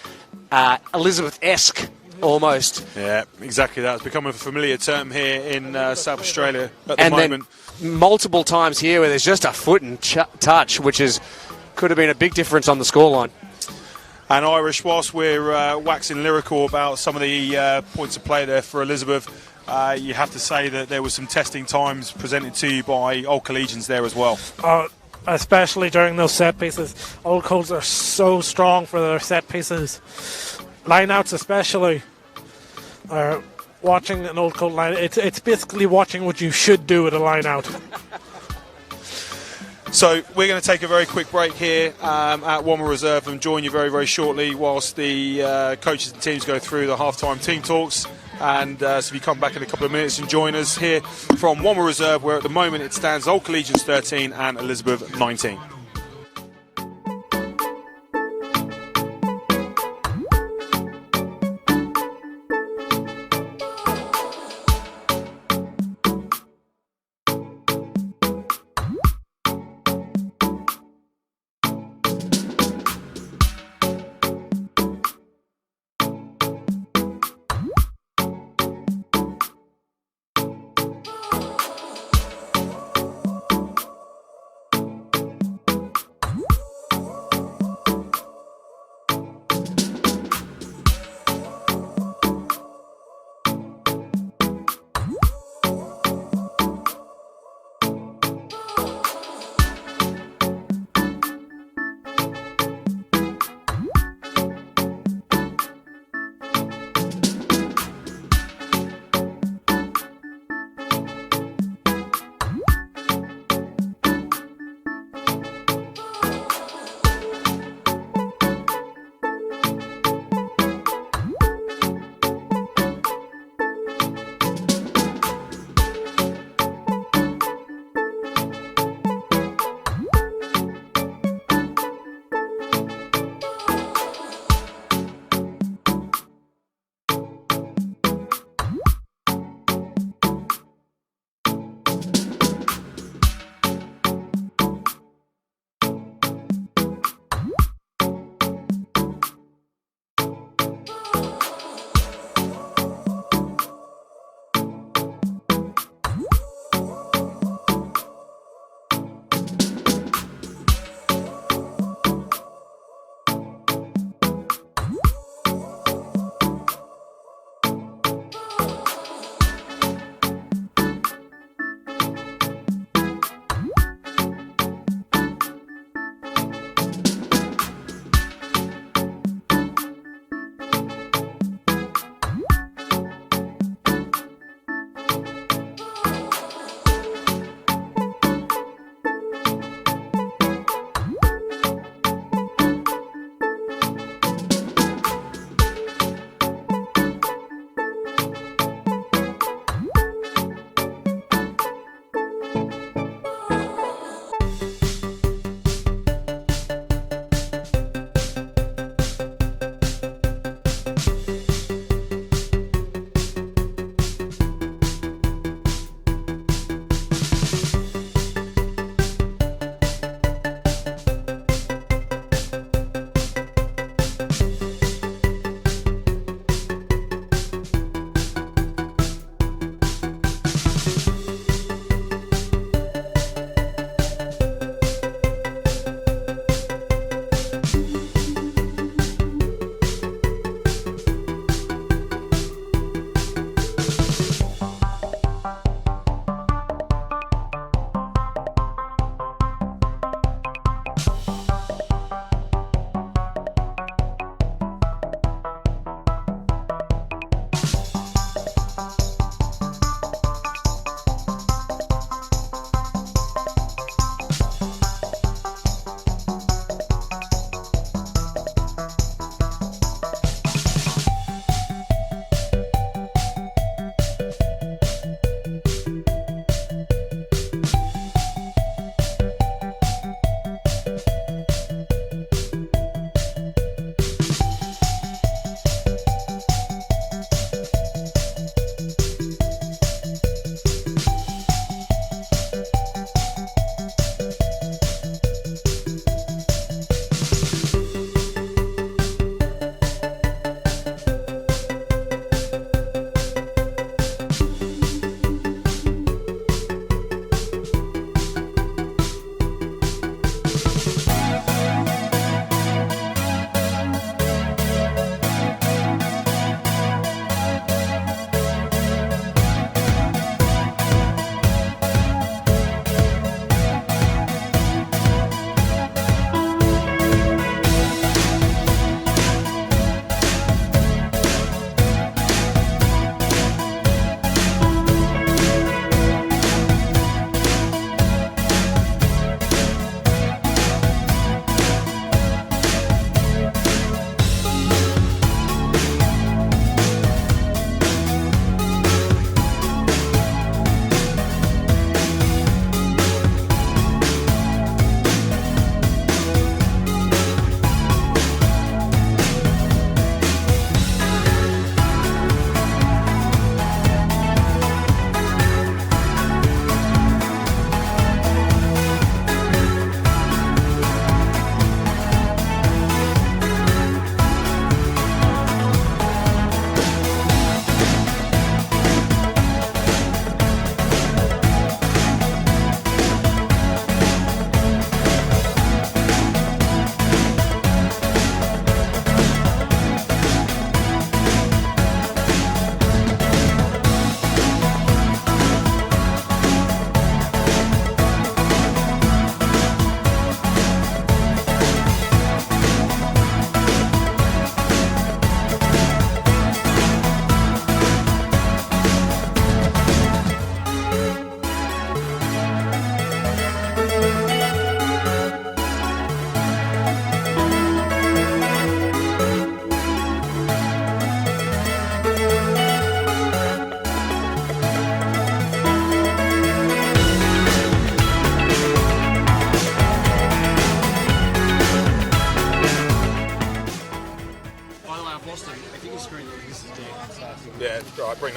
S2: Elizabeth-esque, almost.
S1: Yeah, exactly that. It's become a familiar term here in South Australia at the moment.
S2: Then multiple times here where there's just a foot and touch, which could have been a big difference on the scoreline.
S1: And Irish, whilst we're waxing lyrical about some of the points of play there for Elizabeth, you have to say that there was some testing times presented to you by Old Collegians there as well.
S3: Especially during those set pieces. Old Colts are so strong for their set pieces. Lineouts especially. Watching an Old Colt line, it's basically watching what you should do with a lineout.
S1: So we're going to take a very quick break here at Womber Reserve and join you very, very shortly whilst the coaches and teams go through the halftime team talks. And so if you come back in a couple of minutes and join us here from Womber Reserve, where at the moment it stands Old Collegians 13 and Elizabeth 19.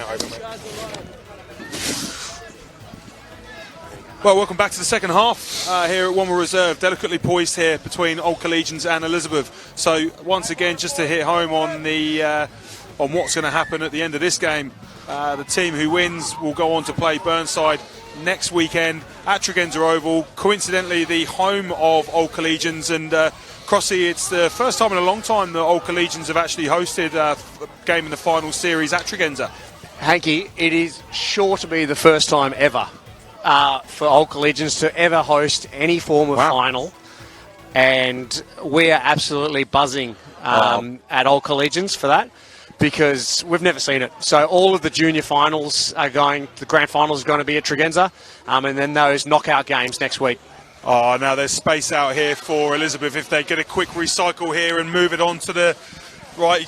S1: that over, mate. Well, welcome back to the second half here at One More Reserve. Delicately poised here between Old Collegians and Elizabeth. So once again, just to hit home on the on what's going to happen at the end of this game, the team who wins will go on to play Burnside next weekend at Tregenza Oval. Coincidentally, the home of Old Collegians, and Crossy, it's the first time in a long time that Old Collegians have actually hosted a game in the final series at Tregenza.
S2: Hanky, it is sure to be the first time ever for Old Collegians to ever host any form of final, and we are absolutely buzzing at Old Collegians for that, because we've never seen it. So all of the junior finals are going, the grand finals are going to be at Tregenza, and then those knockout games next week.
S1: Oh, now there's space out here for Elizabeth if they get a quick recycle here and move it on to the right.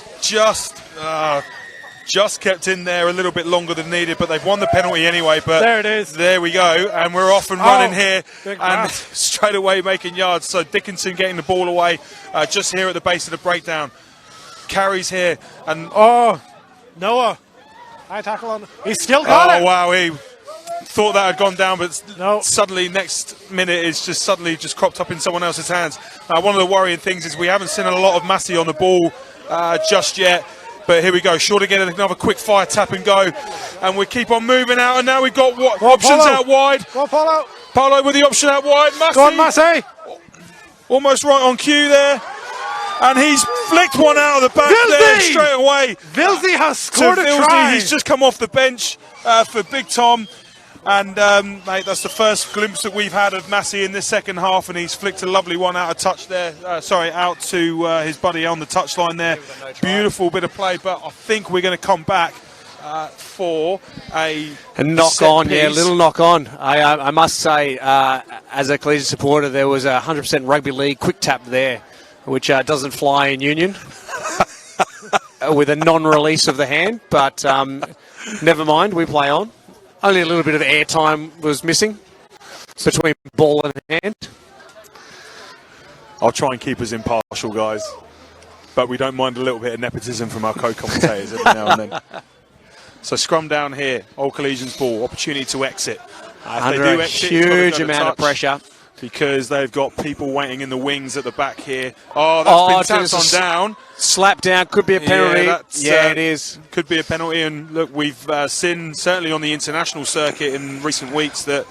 S1: Just kept in there a little bit longer than needed, but they've won the penalty anyway. But
S3: there it is.
S1: There we go, and we're off and running here,
S3: big
S1: and
S3: pass.
S1: straight away making yards. So Dickinson getting the ball away just here at the base of the breakdown. Carries here, and
S3: Noah, high tackle on. He's still got it.
S1: Oh wow, he thought that had gone down, but
S3: No.
S1: suddenly next minute it's just suddenly cropped up in someone else's hands. One of the worrying things is we haven't seen a lot of Massey on the ball just yet. But here we go, sure to get another quick fire tap and go. And we keep on moving out, and now we've got options
S3: Polo.
S1: out wide.
S3: Go on, Polo.
S1: Polo with the option out wide. Massey,
S3: Go on, Massey.
S1: almost right on cue there. And he's flicked one out of the back
S3: Vilsey!
S1: there straight away.
S3: Vilsey has scored a
S1: Vilsey,
S3: try.
S1: he's just come off the bench for Big Tom. And, mate, that's the first glimpse that we've had of Massey in this second half, and he's flicked a lovely one out of touch there. Out to his buddy on the touchline there. Beautiful bit of play, but I think we're going to come back for a
S2: knock on, little knock on. I must say, as a Collegian supporter, there was a 100% rugby league quick tap there, which doesn't fly in Union, with a non-release of the hand, but never mind, we play on. Only a little bit of airtime was missing between ball and hand.
S1: I'll try and keep us impartial, guys, but we don't mind a little bit of nepotism from our co-commentators every now and then. So scrum down here, Old Collegians ball, opportunity to exit.
S2: Under a huge amount of pressure.
S1: Because they've got people waiting in the wings at the back here. That's been tapped on down.
S2: Slap down, could be a penalty.
S1: Yeah,
S2: it is.
S1: Could be a penalty. And look, we've seen, certainly on the international circuit in recent weeks, that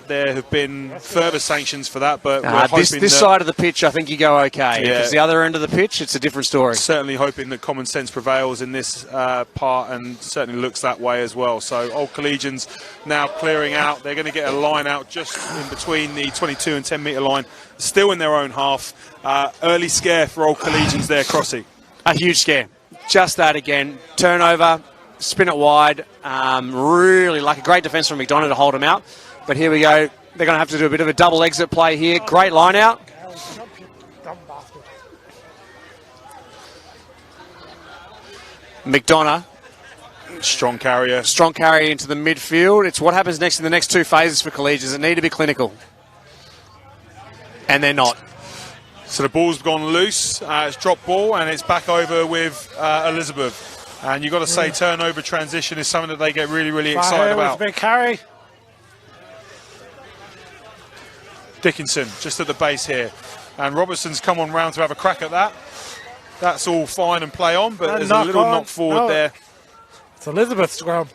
S1: there have been further sanctions for that. But
S2: this side of the pitch, I think you go okay.
S1: Yeah.
S2: If it's the other end of the pitch, it's a different story.
S1: Certainly hoping that common sense prevails in this part, and certainly looks that way as well. So Old Collegians now clearing out. They're going to get a line out just in between the 22 and 10 metre line, still in their own half. Early scare for Old Collegians there, Crossy.
S2: A huge scare. Just that again. Turnover, spin it wide. Really like a great defence from McDonough to hold him out. But here we go. They're going to have to do a bit of a double exit play here. Great line out. McDonough.
S1: Strong carrier.
S2: Strong carry into the midfield. It's what happens next in the next two phases for Collegians. It need to be clinical. And they're not.
S1: So the ball's gone loose. It's dropped ball, and it's back over with Elizabeth. And you've got to say turnover transition is something that they get really, really excited about.
S3: Big carry.
S1: Dickinson just at the base here, and Robertson's come on round to have a crack at that. That's all fine and play on, but there's a little knock forward there.
S3: It's Elizabeth's scrum.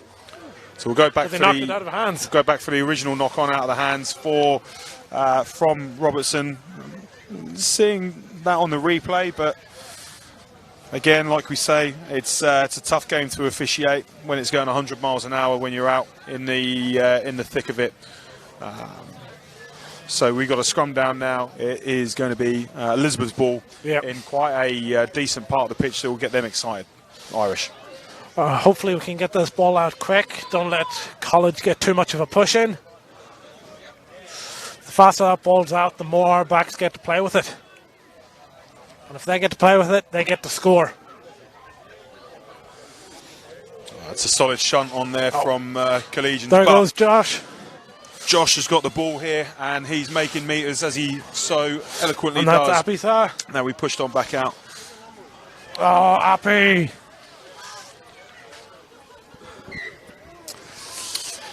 S1: So we'll go back for
S3: knocked it out of hands.
S1: Go back for the original knock on out of the hands from Robertson. Seeing that on the replay, but again, like we say, it's a tough game to officiate when it's going 100 miles an hour when you're out in the thick of it. So we've got a scrum down now. It is going to be Elizabeth's ball in quite a decent part of the pitch that will get them excited. Irish.
S3: Hopefully we can get this ball out quick. Don't let College get too much of a push in. The faster that ball's out, the more our backs get to play with it. And if they get to play with it, they get to score.
S1: That's a solid shunt on there from Collegians.
S3: There goes Josh.
S1: Josh has got the ball here, and he's making meters as he so eloquently
S3: And that's
S1: does.
S3: Appy, sir.
S1: Now we pushed on back out.
S3: Oh, Appy.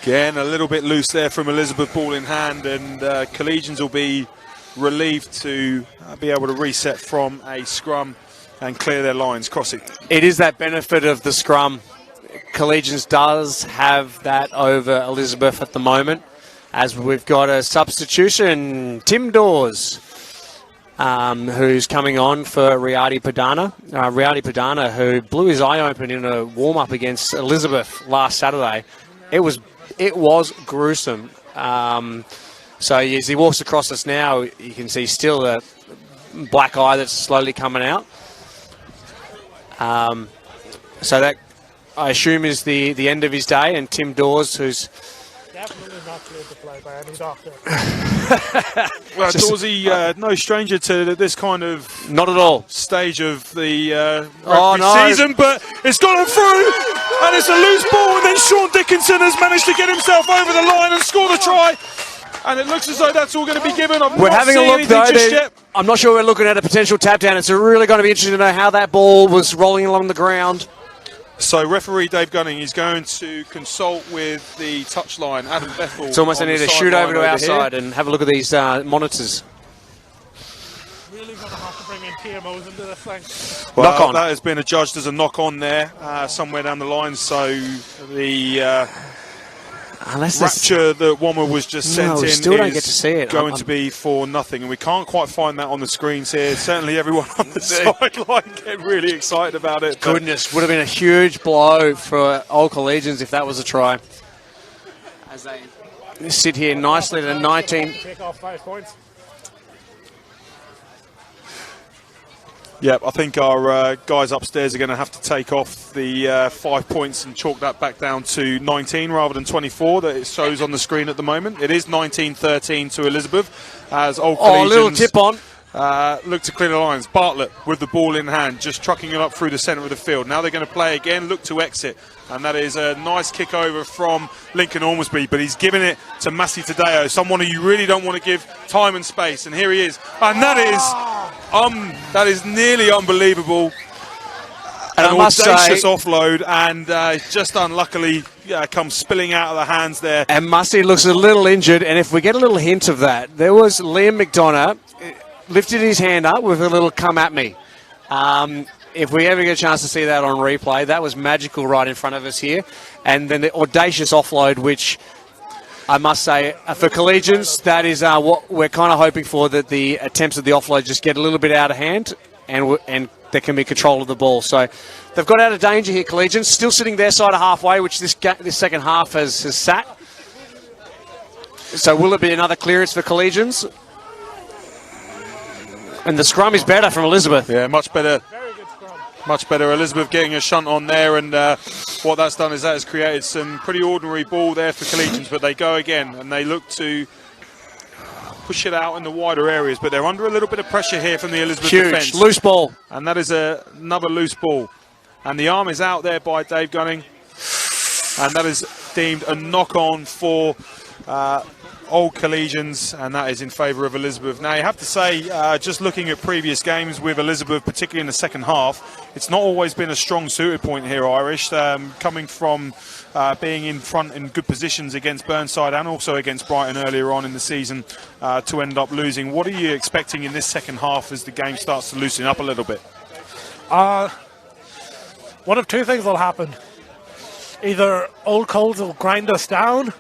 S1: Again, a little bit loose there from Elizabeth, ball in hand, and Collegians will be relieved to be able to reset from a scrum and clear their lines. Crossy.
S2: It is that benefit of the scrum. Collegians does have that over Elizabeth at the moment, as we've got a substitution, Tim Dawes, who's coming on for Riadi Padana. Riadi Padana, who blew his eye open in a warm-up against Elizabeth last Saturday. It was gruesome. So as he walks across us now, you can see still a black eye that's slowly coming out. So that, I assume, is the end of his day. And Tim Dawes, who's
S3: definitely not cleared to play by any doctor.
S1: Well, Dawsey, no stranger to this kind of
S2: not at all
S1: stage of the season, but it's gone through, and it's a loose ball, and then Sean Dickinson has managed to get himself over the line and score the try. And it looks as though that's all going to be given.
S2: We're having a look, though. I'm not sure we're looking at a potential tap down. It's really going to be interesting to know how that ball was rolling along the ground.
S1: So referee Dave Gunning is going to consult with the touchline, Adam Bethel.
S2: It's almost I need to shoot over to our side and have a look at these monitors.
S3: Really going to have to bring in TMOs into this thing.
S1: Well,
S2: knock on.
S1: That has been adjudged as a knock on there somewhere down the line. So the rapture that Wommer was just sent in
S2: still don't
S1: is
S2: get to see it.
S1: going to be for nothing, and we can't quite find that on the screens here. Certainly everyone on the sideline get really excited about it.
S2: Goodness, would have been a huge blow for Old Collegians if that was a try. As they sit here nicely at a 19.
S3: Take off 5 points.
S1: Yep, I think our guys upstairs are going to have to take off the 5 points and chalk that back down to 19 rather than 24 that it shows on the screen at the moment. It is 19-13 to Elizabeth as Old Collegians
S2: a little tip on.
S1: look to clear the lines. Bartlett with the ball in hand, just trucking it up through the centre of the field. Now they're going to play again, look to exit. And that is a nice kick over from Lincoln Ormsby, but he's giving it to Massi Tadeo, someone who you really don't want to give time and space. And here he is. And that is nearly unbelievable.
S2: And
S1: An
S2: I must
S1: audacious
S2: say,
S1: offload, and just unluckily comes spilling out of the hands there.
S2: And Massi looks a little injured, and if we get a little hint of that, there was Liam McDonough lifted his hand up with a little come at me. If we ever get a chance to see that on replay, that was magical right in front of us here. And then the audacious offload, which I must say, for Collegians, that is what we're kind of hoping for, that the attempts of the offload just get a little bit out of hand and there can be control of the ball. So they've got out of danger here, Collegians. Still sitting their side of halfway, which this second half has sat. So will it be another clearance for Collegians? And the scrum is better from Elizabeth.
S1: Yeah, much better. Much better. Elizabeth getting a shunt on there, and what that's done is that has created some pretty ordinary ball there for Collegians, but they go again and they look to push it out in the wider areas, but they're under a little bit of pressure here from the Elizabeth defence.
S2: Loose ball.
S1: And that is another loose ball. And the arm is out there by Dave Gunning, and that is deemed a knock-on for Old Collegians, and that is in favour of Elizabeth. Now, you have to say, just looking at previous games with Elizabeth, particularly in the second half, it's not always been a strong suited point here, Irish, coming from being in front in good positions against Burnside and also against Brighton earlier on in the season to end up losing. What are you expecting in this second half as the game starts to loosen up a little bit?
S3: One of two things will happen. Either Old Coles will grind us down,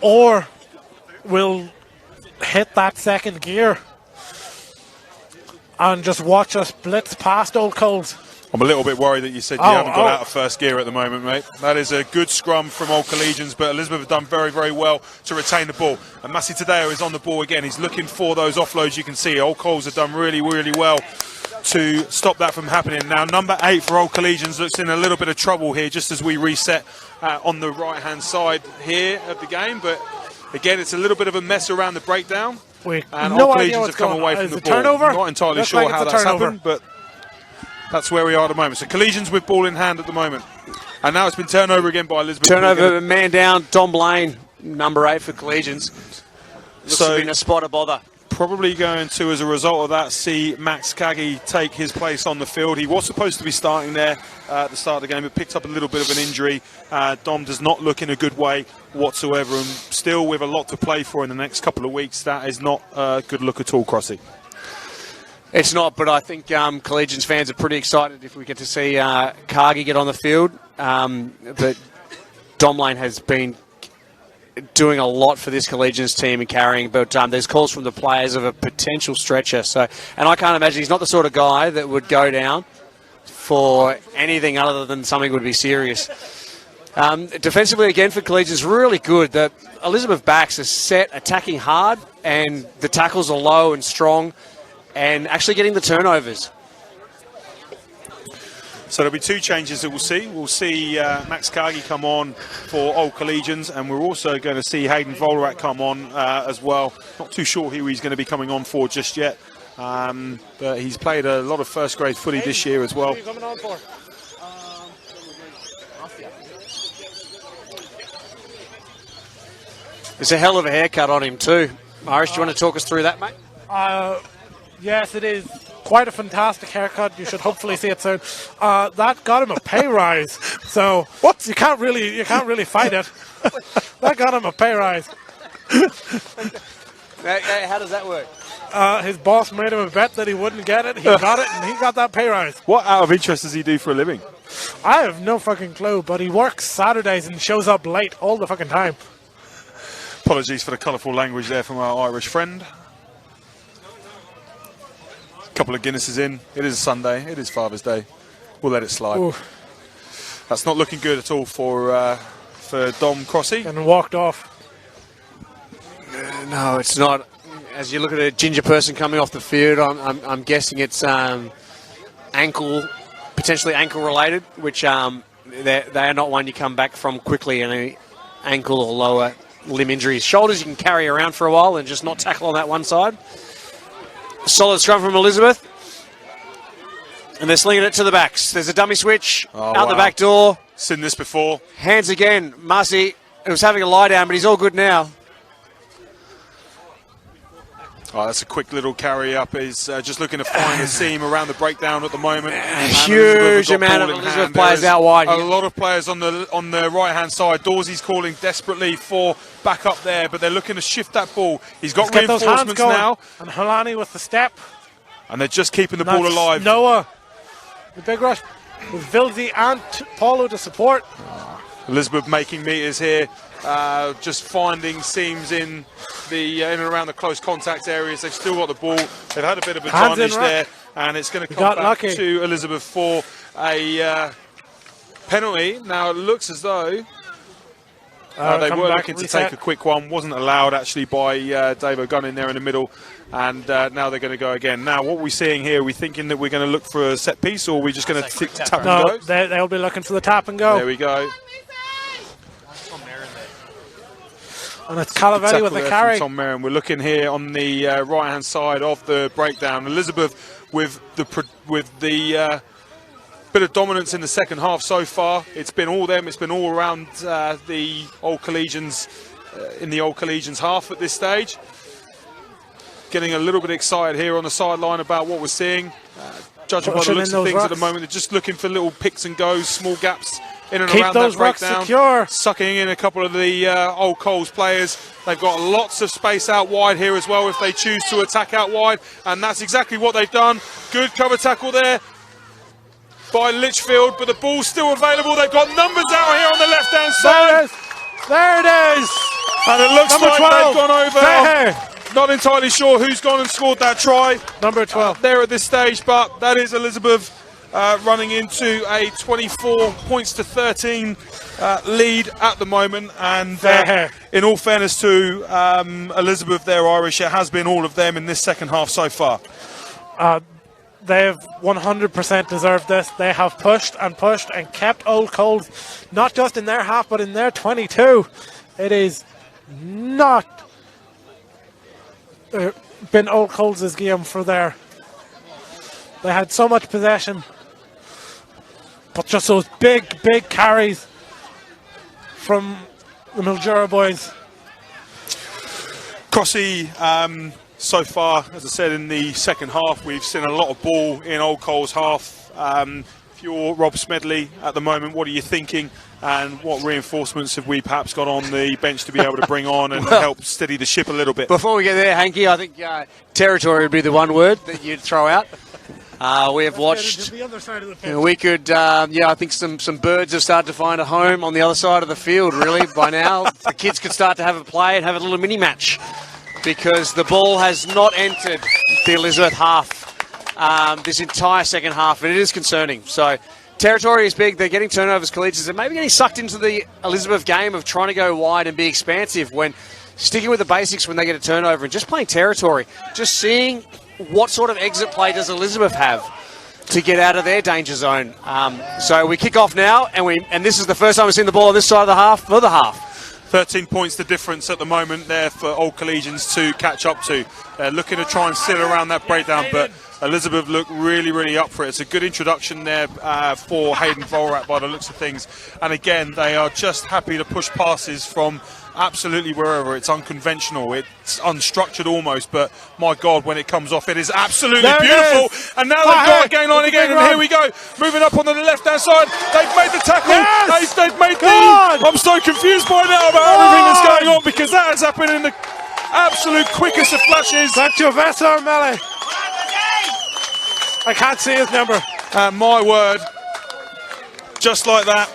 S3: or we'll hit that second gear and just watch us blitz past Old Coles.
S1: I'm a little bit worried that you said you haven't got out of first gear at the moment, mate. That is a good scrum from Old Collegians, but Elizabeth have done very, very well to retain the ball. And Massi Tadeo is on the ball again. He's looking for those offloads. You can see Old Coles have done really, really well to stop that from happening. Now, number 8 for Old Collegians looks in a little bit of trouble here, just as we reset on the right-hand side here of the game. But again, it's a little bit of a mess around the breakdown. And Old Collegians have come away from the ball.
S3: Turnover?
S1: Not entirely sure how that's happened, but that's where we are at the moment. So Collegians with ball in hand at the moment. And now it's been turned over again by Elizabeth.
S2: Turnover, man down, Dom Blaine, number 8 for Collegians. Looks to be in a spot of bother.
S1: probably going to, as a result of that, see Max Kagi take his place on the field. He was supposed to be starting there at the start of the game, but picked up a little bit of an injury. Dom does not look in a good way whatsoever, and still with a lot to play for in the next couple of weeks. That is not a good look at all, Crossy.
S2: It's not, but I think Collegians fans are pretty excited if we get to see Kagi get on the field. But Dom Lane has been doing a lot for this Collegians team and carrying, but there's calls from the players of a potential stretcher. So, and I can't imagine, he's not the sort of guy that would go down for anything other than something would be serious. Defensively, again, for Collegians, really good. The Elizabeth backs are set, attacking hard, and the tackles are low and strong, and actually getting the turnovers.
S1: So there'll be two changes that we'll see. We'll see Max Kagi come on for Old Collegians, and we're also going to see Hayden Volarak come on as well. Not too sure who he's going to be coming on for just yet, but he's played a lot of first grade footy this year as well.
S3: Who are you coming on for?
S2: There's a hell of a haircut on him too. Irish, do you want to talk us through that, mate?
S3: Yes, it is quite a fantastic haircut. You should hopefully see it soon. That got him a pay rise, so
S1: What?
S3: you can't really fight it. That got him a pay rise.
S2: How does that work?
S3: His boss made him a bet that he wouldn't get it. He got it, and he got that pay rise.
S1: What out of interest does he do for a living?
S3: I have no fucking clue, but he works Saturdays and shows up late all the fucking time.
S1: Apologies for the colourful language there from our Irish friend. Couple of Guinnesses in. It is a Sunday. It is Father's Day. We'll let it slide.
S3: Ooh.
S1: That's not looking good at all for Dom Crossy.
S3: And walked off.
S2: No, it's not. As you look at a ginger person coming off the field, I'm guessing it's potentially ankle related, which they are not one you come back from quickly. Any ankle or lower limb injuries. Shoulders you can carry around for a while and just not tackle on that one side. Solid scrum from Elizabeth. And they're slinging it to the backs. There's a dummy switch out the back door.
S1: Seen this before.
S2: Hands again. Marcy, who was having a lie down, but he's all good now.
S1: Oh, that's a quick little carry up. He's just looking to find a seam around the breakdown at the moment.
S2: Huge amount of Elizabeth players out wide.
S1: A lot of players on the right-hand side. Dawsey's calling desperately for back up there, but they're looking to shift that ball. He's got reinforcements now.
S3: And Halani with the step.
S1: And they're just keeping the ball alive.
S3: Noah, the big rush with Vilsey and Paulo to support.
S1: Elizabeth making meters here, just finding seams in and around the close contact areas. They've still got the ball. They've had a bit of advantage there, and it's going to come back to Elizabeth for a penalty. Now it looks as though they were looking to take a quick one. Wasn't allowed actually by Dave O'Gunn there in the middle. And now they're going to go again. Now, what are we seeing here? Are we thinking that we're going to look for a set piece, or are we just going to tap and go?
S3: No, they'll be looking for the tap and go.
S1: There we go.
S3: And it's Calavetti with the carry.
S1: Tom Merrin. We're looking here on the right-hand side of the breakdown. Elizabeth with the bit of dominance in the second half so far. It's been all them. It's been all around the Old Collegians in the Old Collegians half at this stage. Getting a little bit excited here on the sideline about what we're seeing. Judging by the looks of things at the moment, they're just looking for little picks and goes, small gaps in and around that breakdown.
S3: Secure.
S1: Sucking in a couple of the Old Coles players. They've got lots of space out wide here as well if they choose to attack out wide, and that's exactly what they've done. Good cover tackle there by Litchfield, but the ball's still available. They've got numbers out here on the left-hand side.
S3: There it is.
S1: And it looks
S3: Number
S1: like
S3: 12.
S1: they've gone over. Not entirely sure who's gone and scored that try.
S3: Number 12.
S1: There at this stage, but that is Elizabeth running into a 24 points to 13 lead at the moment. And in all fairness to Elizabeth, their Irish, it has been all of them in this second half so far.
S3: They have 100% deserved this. They have pushed and kept Old Coles, not just in their half, but in their 22. It is not been Old Coles' game for there. They had so much possession, but just those big carries from the Mildura boys.
S1: Crossy, So far, as I said, in the second half, we've seen a lot of ball in Old Cole's half. If you're Rob Smedley at the moment, what are you thinking? And what reinforcements have we perhaps got on the bench to be able to bring on and help steady the ship a little bit?
S2: Before we get there, Hanky, I think territory would be the one word that you'd throw out. We have watched.
S3: The other side of the pitch.
S2: We could, I think some birds have started to find a home on the other side of the field, really, by now. The kids could start to have a play and have a little mini match because the ball has not entered the Elizabeth half this entire second half, and it is concerning. So, territory is big. They're getting turnovers, Collegians, and maybe getting sucked into the Elizabeth game of trying to go wide and be expansive when sticking with the basics when they get a turnover and just playing territory. Just seeing what sort of exit play does Elizabeth have to get out of their danger zone. So we kick off now, and this is the first time we've seen the ball on this side of the half for the half.
S1: 13 points the difference at the moment there for Old Collegians to catch up to. They're looking to try and sit around that breakdown, but Elizabeth look really, really up for it. It's a good introduction there for Hayden Volrat by the looks of things. And again, they are just happy to push passes from absolutely wherever. It's unconventional. It's unstructured almost, but my God, when it comes off, it is absolutely beautiful. And now they've got a gain line again, and here we go. Moving up on the left-hand side. They've made the tackle.
S3: Yes!
S1: They've made I'm so confused by now about everything that's going on because that has happened in the absolute quickest of flashes.
S3: That's your Vesser, Melee. I can't see his number.
S1: My word, just like that,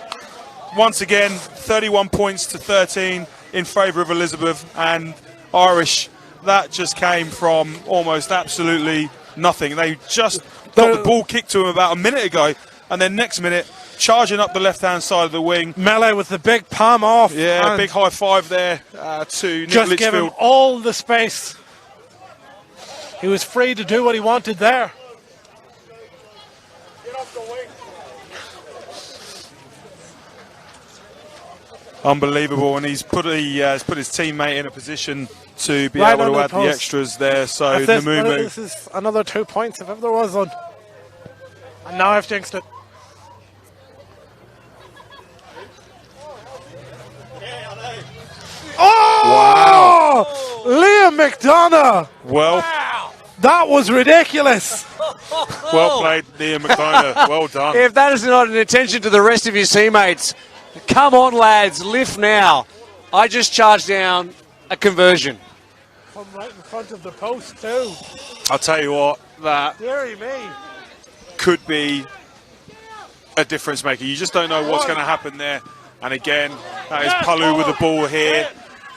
S1: once again, 31 points to 13 in favour of Elizabeth and Irish. That just came from almost absolutely nothing. They just got the ball kicked to them about a minute ago, and then next minute, charging up the left-hand side of the wing.
S3: Melee with the big palm off.
S1: Yeah, big high five there to Nick
S3: just give him
S1: Litchfield.
S3: all the space. He was free to do what he wanted there.
S1: Unbelievable, and he's put his teammate in a position to be able to add the extras there. So Namumu.
S3: This is another 2 points if ever there was one. And now I've jinxed it. Oh! Wow! Liam McDonough!
S1: Well,
S3: that was ridiculous.
S1: well played, Liam McDonough. Well done.
S2: If that is not an attention to the rest of his teammates, come on, lads, lift now. I just charged down a conversion.
S3: Come right in front of the post, too.
S1: I'll tell you what, that
S3: Deary me.
S1: could be a difference maker. You just don't know what's going to happen there. And again, that is Palu with the ball here.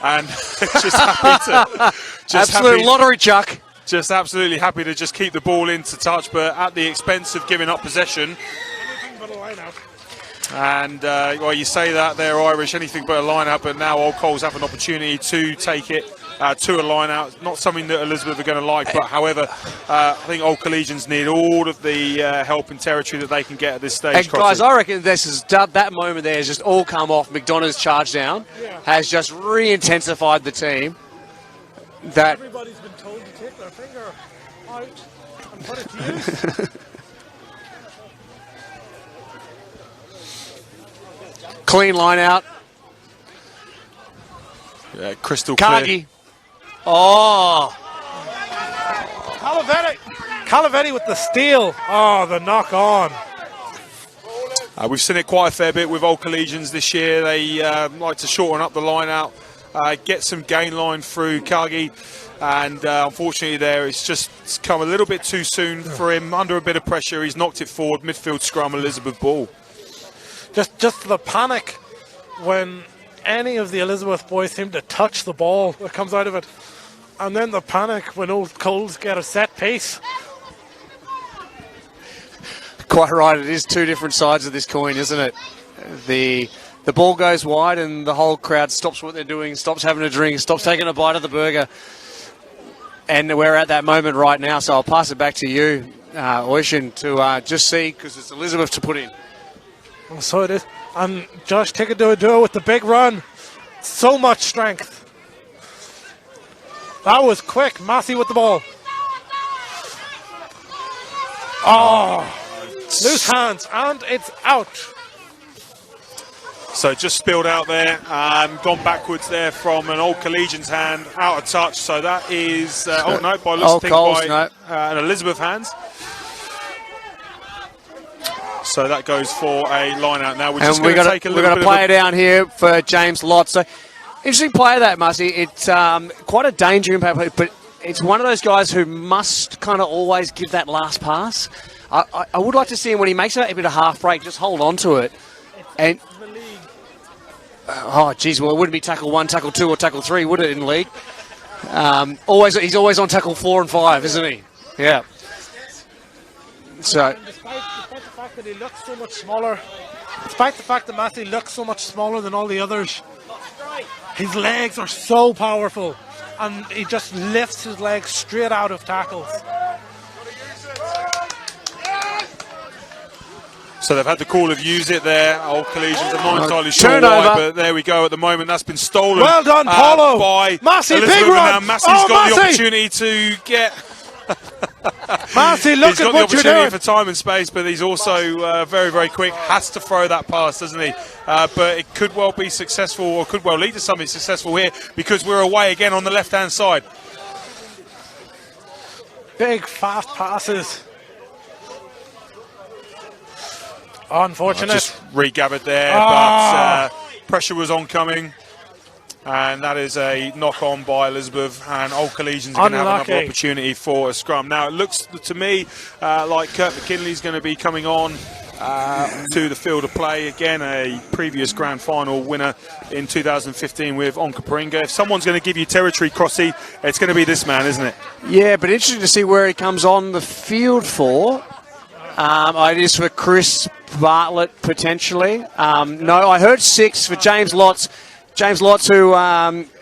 S1: And just happy to...
S2: Absolute lottery chuck.
S1: Just absolutely happy to just keep the ball into touch, but at the expense of giving up possession.
S3: Anything but a line-out.
S1: And, well, you say that they're Irish, anything but a line-out, but now Old Coles have an opportunity to take it to a line-out. Not something that Elizabeth are going to like, but however, I think Old Collegians need all of the help and territory that they can get at this stage.
S2: And guys, I reckon this is that moment there has just all come off. McDonough's charge down has just re-intensified the team. That
S3: everybody's been told to take their finger out and put it to use.
S2: Clean line out.
S1: Yeah, crystal clear.
S2: Cargie. Oh.
S3: Calavetti with the steal. Oh, the knock on.
S1: We've seen it quite a fair bit with Old Collegians this year. They like to shorten up the line out, get some gain line through Cargie. And unfortunately there, it's come a little bit too soon for him. Under a bit of pressure, he's knocked it forward. Midfield scrum, Elizabeth ball.
S3: Just the panic when any of the Elizabeth boys seem to touch the ball that comes out of it. And then the panic when Old Coles get a set piece.
S2: Quite right, it is two different sides of this coin, isn't it? The ball goes wide and the whole crowd stops what they're doing, stops having a drink, stops taking a bite of the burger. And we're at that moment right now, so I'll pass it back to you, Oishin, to just see, because it's Elizabeth to put in.
S3: So it is. And Josh Tickadoo with the big run. So much strength. That was quick. Massey with the ball. Oh, loose hands, and it's out.
S1: So just spilled out there, gone backwards there from an old Collegians hand, out of touch. So that is, oh no, by looks of things by an Elizabeth hands. So that goes for a line out now. We're just going to take a little bit.
S2: We're going to play it down here for James Lott. So interesting player that, Mussy. It's quite a danger impact player, but it's one of those guys who must kind of always give that last pass. I would like to see him when he makes a bit of half break, just hold on to it. And oh, geez, well, it wouldn't be tackle 1, tackle 2, or tackle 3, would it, in league? He's always on tackle 4 and 5, isn't he? Yeah. So,
S3: despite the fact that he looks so much smaller, despite the fact that Matthew looks so much smaller than all the others, his legs are so powerful, and he just lifts his legs straight out of tackles.
S1: So they've had the call of use it there. Old Collegians, I'm not entirely sure why, but there we go. At the moment, that's been stolen.
S3: Well done, Paulo.
S1: By
S3: Massey,
S1: Elizabeth.
S3: big run.
S1: Now Massey's got the opportunity to get.
S3: Massey, look at what you're doing.
S1: For time and space, but he's also very, very quick. Has to throw that pass, doesn't he? But it could well be successful, or could well lead to something successful here, because we're away again on the left-hand side.
S3: Big, fast passes. Unfortunate.
S1: Just regathered there, but pressure was oncoming. And that is a knock-on by Elizabeth, and Old Collegians are going to have another opportunity for a scrum. Now, it looks to me like Kurt McKinley's going to be coming on to the field of play. Again, a previous grand final winner in 2015 with Onkaparinga. If someone's going to give you territory, Crossy, it's going to be this man, isn't it?
S2: Yeah, but interesting to see where he comes on the field for. It is for Chris Bartlett, potentially. No, I heard 6 for James Lotz. James Lotz, who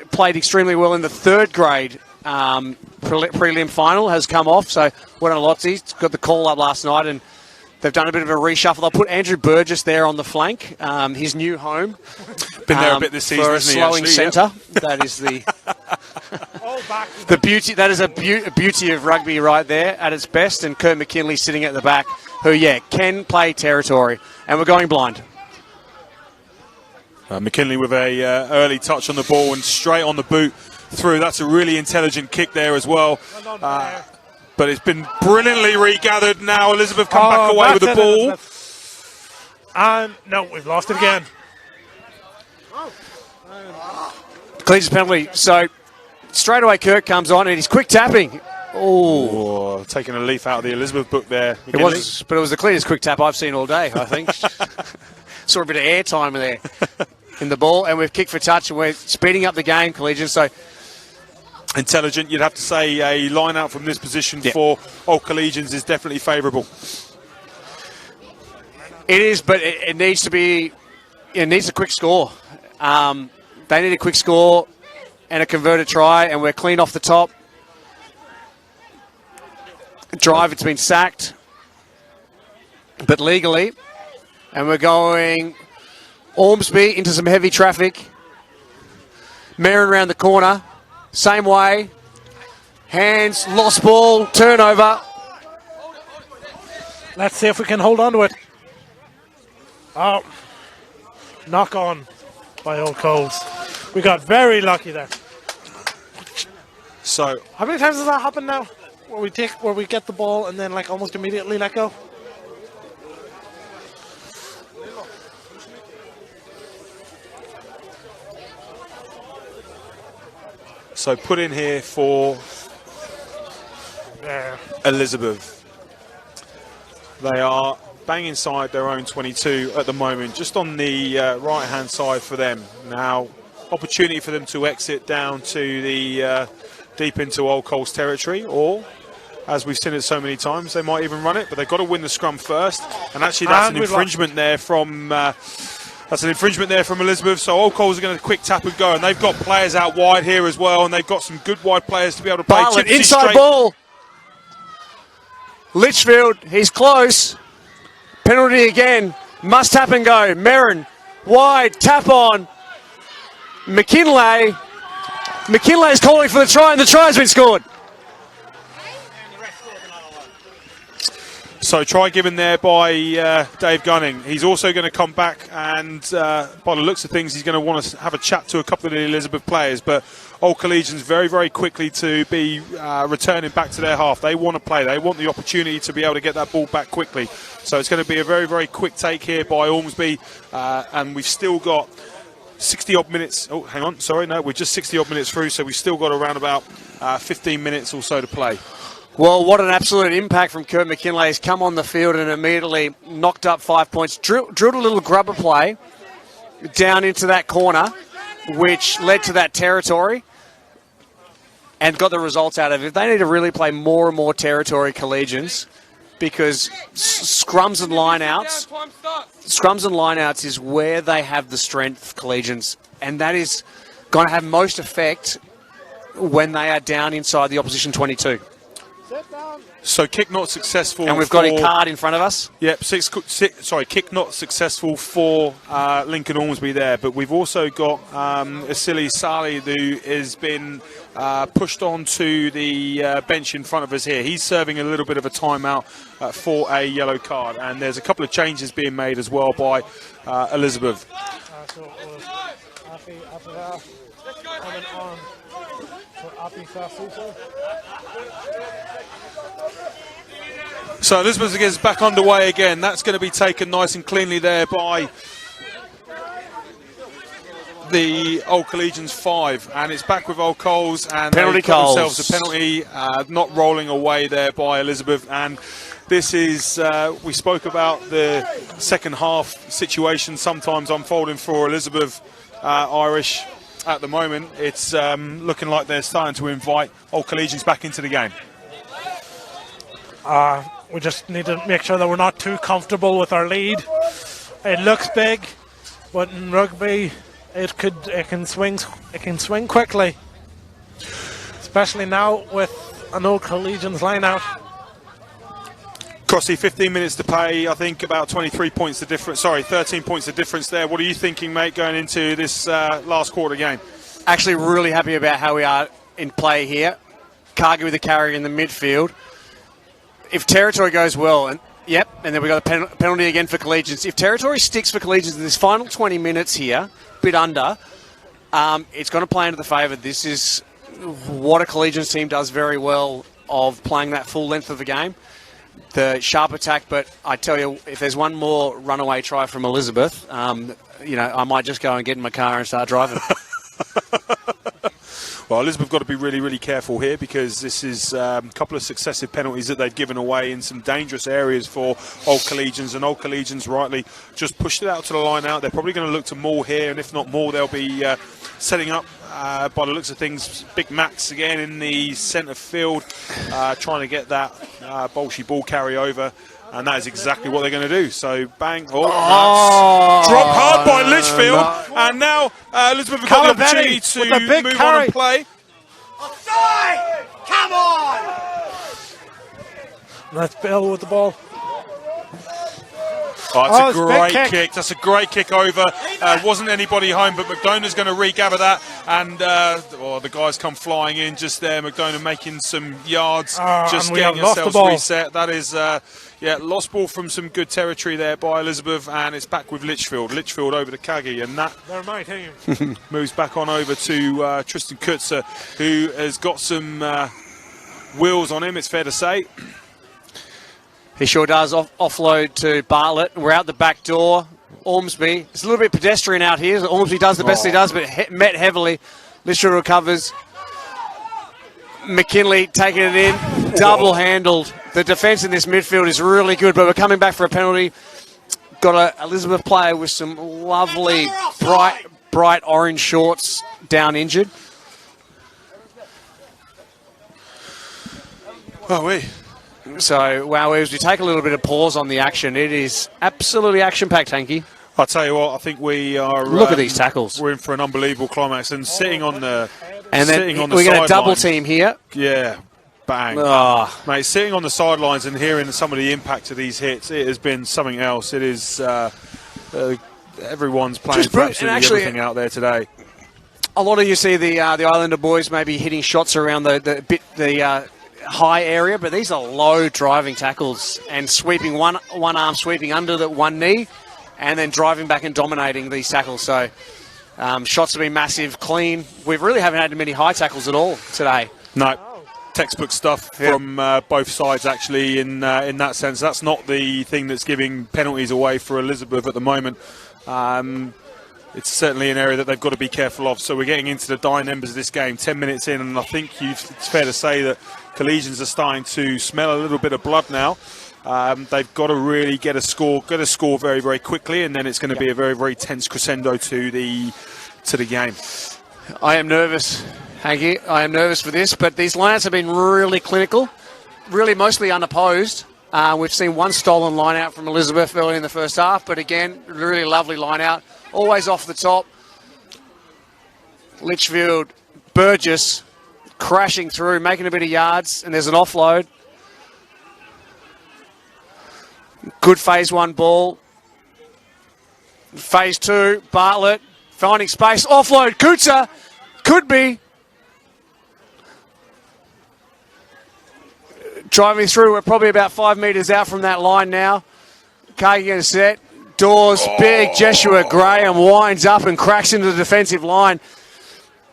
S2: played extremely well in the 3rd grade prelim final, has come off. So well done, Lotz. He's got the call up last night, and they've done a bit of a reshuffle. They'll put Andrew Burgess there on the flank, his new home.
S1: Been there a bit this season,
S2: for a slowing centre. Yep. That is the beauty. That is a beauty of rugby right there at its best. And Kurt McKinley sitting at the back, who can play territory. And we're going blind.
S1: McKinley with a early touch on the ball and straight on the boot through. That's a really intelligent kick there as well. But it's been brilliantly regathered now. Elizabeth come back away with the ball.
S3: And no, we've lost it again.
S2: Collegians penalty. So straight away Kirk comes on and he's quick tapping. Oh,
S1: taking a leaf out of the Elizabeth book there.
S2: It was, but it was the cleanest quick tap I've seen all day, I think. Saw a bit of air time there in the ball, and we've kicked for touch, and we're speeding up the game, Collegians. So
S1: intelligent, you'd have to say a line out from this position for Old Collegians is definitely favourable.
S2: It is, but it needs to be. It needs a quick score. They need a quick score and a converted try, and we're clean off the top. Drive, it's been sacked, but legally. And we're going Ormsby into some heavy traffic. Merrin around the corner. Same way. Hands, lost ball, turnover.
S3: Let's see if we can hold on to it. Oh, knock on by Old Coles. We got very lucky there.
S1: So,
S3: how many times has that happened now? Where we get the ball and then almost immediately let go?
S1: So put in here for Elizabeth. They are bang inside their own 22 at the moment, just on the right-hand side for them. Now, opportunity for them to exit down to the deep into Old Coles territory, or, as we've seen it so many times, they might even run it, but they've got to win the scrum first. And actually, that's an infringement there from... That's an infringement there from Elizabeth. So Old Coles are going to quick tap and go, and they've got players out wide here as well, and they've got some good wide players to be able to play.
S2: Bartlett, inside ball. Litchfield, he's close. Penalty again. Must tap and go. Merrin, wide, tap on. McKinley. McKinley's calling for the try, and the try has been scored.
S1: So try given there by Dave Gunning. He's also going to come back and, by the looks of things, he's going to want to have a chat to a couple of the Elizabeth players. But Old Collegians very, very quickly to be returning back to their half. They want to play. They want the opportunity to be able to get that ball back quickly. So it's going to be a very, very quick take here by Ormsby. And we've still got 60-odd minutes. Oh, hang on. Sorry, no, we're just 60-odd minutes through. So we've still got around about 15 minutes or so to play.
S2: Well, what an absolute impact from Kurt McKinlay. He's come on the field and immediately knocked up 5 points. Drilled a little grubber play down into that corner, which led to that territory and got the results out of it. They need to really play more and more territory, Collegians, because scrums and lineouts is where they have the strength, Collegians, and that is going to have most effect when they are down inside the opposition 22.
S1: So kick not successful.
S2: And we've got a card in front of us.
S1: Yep, kick not successful for Lincoln Ormsby there. But we've also got Asili Sali, who has been pushed onto the bench in front of us here. He's serving a little bit of a timeout for a yellow card. And there's a couple of changes being made as well by Elizabeth.
S3: So it was after that, coming on for Api Sasuso.
S1: So Elizabeth gets back underway again. That's going to be taken nice and cleanly there by the Old Collegians 5, and it's back with Old Coles, and
S2: penalty
S1: they've got
S2: Coles.
S1: themselves a penalty, not rolling away there by Elizabeth. And this is, we spoke about the second half situation sometimes unfolding for Elizabeth Irish. At the moment, it's looking like they're starting to invite Old Collegians back into the game.
S3: We just need to make sure that we're not too comfortable with our lead. It looks big, but in rugby, it can swing quickly, especially now with an Old Collegians line out.
S1: Crossy, 15 minutes to play. I think about 13 points of difference there. What are you thinking, mate, going into this last quarter game?
S2: Actually, really happy about how we are in play here. Cargi with the carry in the midfield. If territory goes well, and then we got a penalty again for Collegians. If territory sticks for Collegians in this final 20 minutes here, bit under, it's going to play into the favour. This is what a Collegians team does very well, of playing that full length of the game. The sharp attack, but I tell you, if there's one more runaway try from Elizabeth, I might just go and get in my car and start driving.
S1: Well, Elizabeth got to be really, really careful here, because this is a couple of successive penalties that they've given away in some dangerous areas for Old Collegians, and Old Collegians rightly just pushed it out to the line out. They're probably going to look to maul here, and if not more, they'll be setting up, by the looks of things, Big Max again in the centre field, trying to get that Bolshy ball carry over. And that is exactly what they're going to do. So, bang. Drop hard by Litchfield. No. And now Elizabeth have got the opportunity to move on and play.
S4: Offside! Come on!
S3: That's Bill with the ball.
S1: That's a great kick. That's a great kick over. Wasn't anybody home, but McDonough's going to regather that. And the guys come flying in just there. McDonough making some yards, just getting themselves reset. That is... lost ball from some good territory there by Elizabeth, and it's back with Litchfield. Litchfield over to Kagi, and that
S3: they're my team.
S1: Moves back on over to Tristan Kutzer, who has got some wheels on him, it's fair to say.
S2: He sure does. Offload to Bartlett. We're out the back door. Ormsby. It's a little bit pedestrian out here. Ormsby does the best he does, but met heavily. Litchfield recovers. McKinley taking it in. Double-handled. The defence in this midfield is really good, but we're coming back for a penalty. Got a Elizabeth player with some lovely bright orange shorts down injured. So, wow, as we take a little bit of pause on the action, it is absolutely action-packed, Hanky.
S1: I'll tell you what, I think we are...
S2: Look at these tackles.
S1: We're in for an unbelievable climax, and sitting on the
S2: And then we're going to double team here.
S1: Yeah. Bang. Mate, sitting on the sidelines and hearing some of the impact of these hits, it has been something else. It is everyone's playing for absolutely everything out there today.
S2: A lot of you see the Islander boys maybe hitting shots around the high area, but these are low driving tackles and sweeping one arm sweeping under the one knee and then driving back and dominating these tackles. So shots have been massive, clean. We really haven't had many high tackles at all today.
S1: No. Textbook stuff from both sides, actually, in that sense. That's not the thing that's giving penalties away for Elizabeth at the moment. It's certainly an area that they've got to be careful of. So we're getting into the dying embers of this game, 10 minutes in, and I think it's fair to say that Collegians are starting to smell a little bit of blood now. They've got to really get a score very, very quickly, and then it's going to be a very, very tense crescendo to the game.
S2: I am nervous, Hanky. I am nervous for this, but these lineouts have been really clinical, really mostly unopposed. We've seen one stolen line out from Elizabeth early in the first half, but again, really lovely line out. Always off the top. Litchfield, Burgess crashing through, making a bit of yards, and there's an offload. Good phase one ball. Phase two, Bartlett finding space. Offload, Kutza. Could be. Driving through, we're probably about 5 metres out from that line now. Can't get a set. Dawes, big Jeshua Graham winds up and cracks into the defensive line.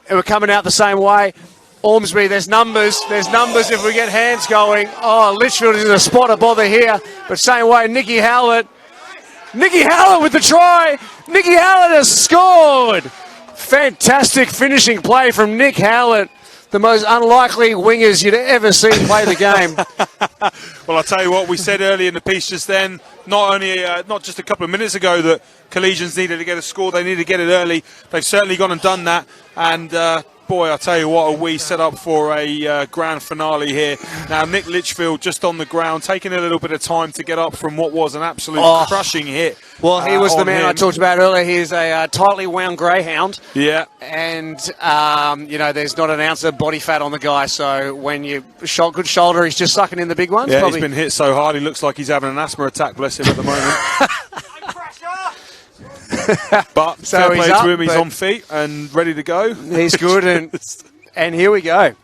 S2: And we're coming out the same way. Ormsby, there's numbers. There's numbers if we get hands going. Oh, Litchfield is in a spot of bother here. But same way, Nicky Howlett. Nicky Howlett with the try. Nicky Howlett has scored. Fantastic finishing play from Nick Howlett. The most unlikely wingers you'd ever see play the game.
S1: Well, I'll tell you what, we said earlier in the piece just then, not just a couple of minutes ago, that Collegians needed to get a score. They needed to get it early. They've certainly gone and done that. And boy, I'll tell you what, are we set up for a grand finale here. Now, Nick Litchfield just on the ground, taking a little bit of time to get up from what was an absolute crushing hit.
S2: Well, he was the man
S1: him.
S2: I talked about earlier. He's a tightly wound greyhound.
S1: Yeah.
S2: And, there's not an ounce of body fat on the guy. So when you good shoulder, he's just sucking in the big ones.
S1: Yeah,
S2: probably.
S1: He's been hit so hard, he looks like he's having an asthma attack, bless him, at the moment. But
S2: So
S1: fair
S2: he's
S1: play
S2: up,
S1: to him, he's
S2: but
S1: on feet and ready to go.
S2: He's good, and here we go.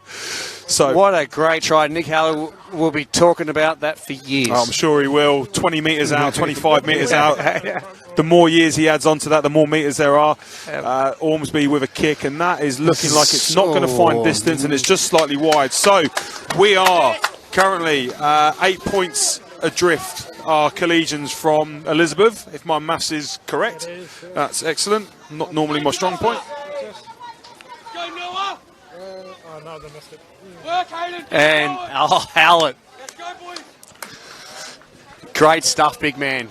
S1: So
S2: what a great try. Nick Haller will be talking about that for years.
S1: I'm sure he will. 20 metres out, 25 metres out. The more years he adds onto that, the more metres there are. Ormsby with a kick, and that is looking like it's not going to find distance, and it's just slightly wide. So we are currently 8 points adrift. Are Collegians from Elizabeth, if my maths is correct. That's excellent. Not normally my strong point.
S2: And Howlett. Great stuff, big man.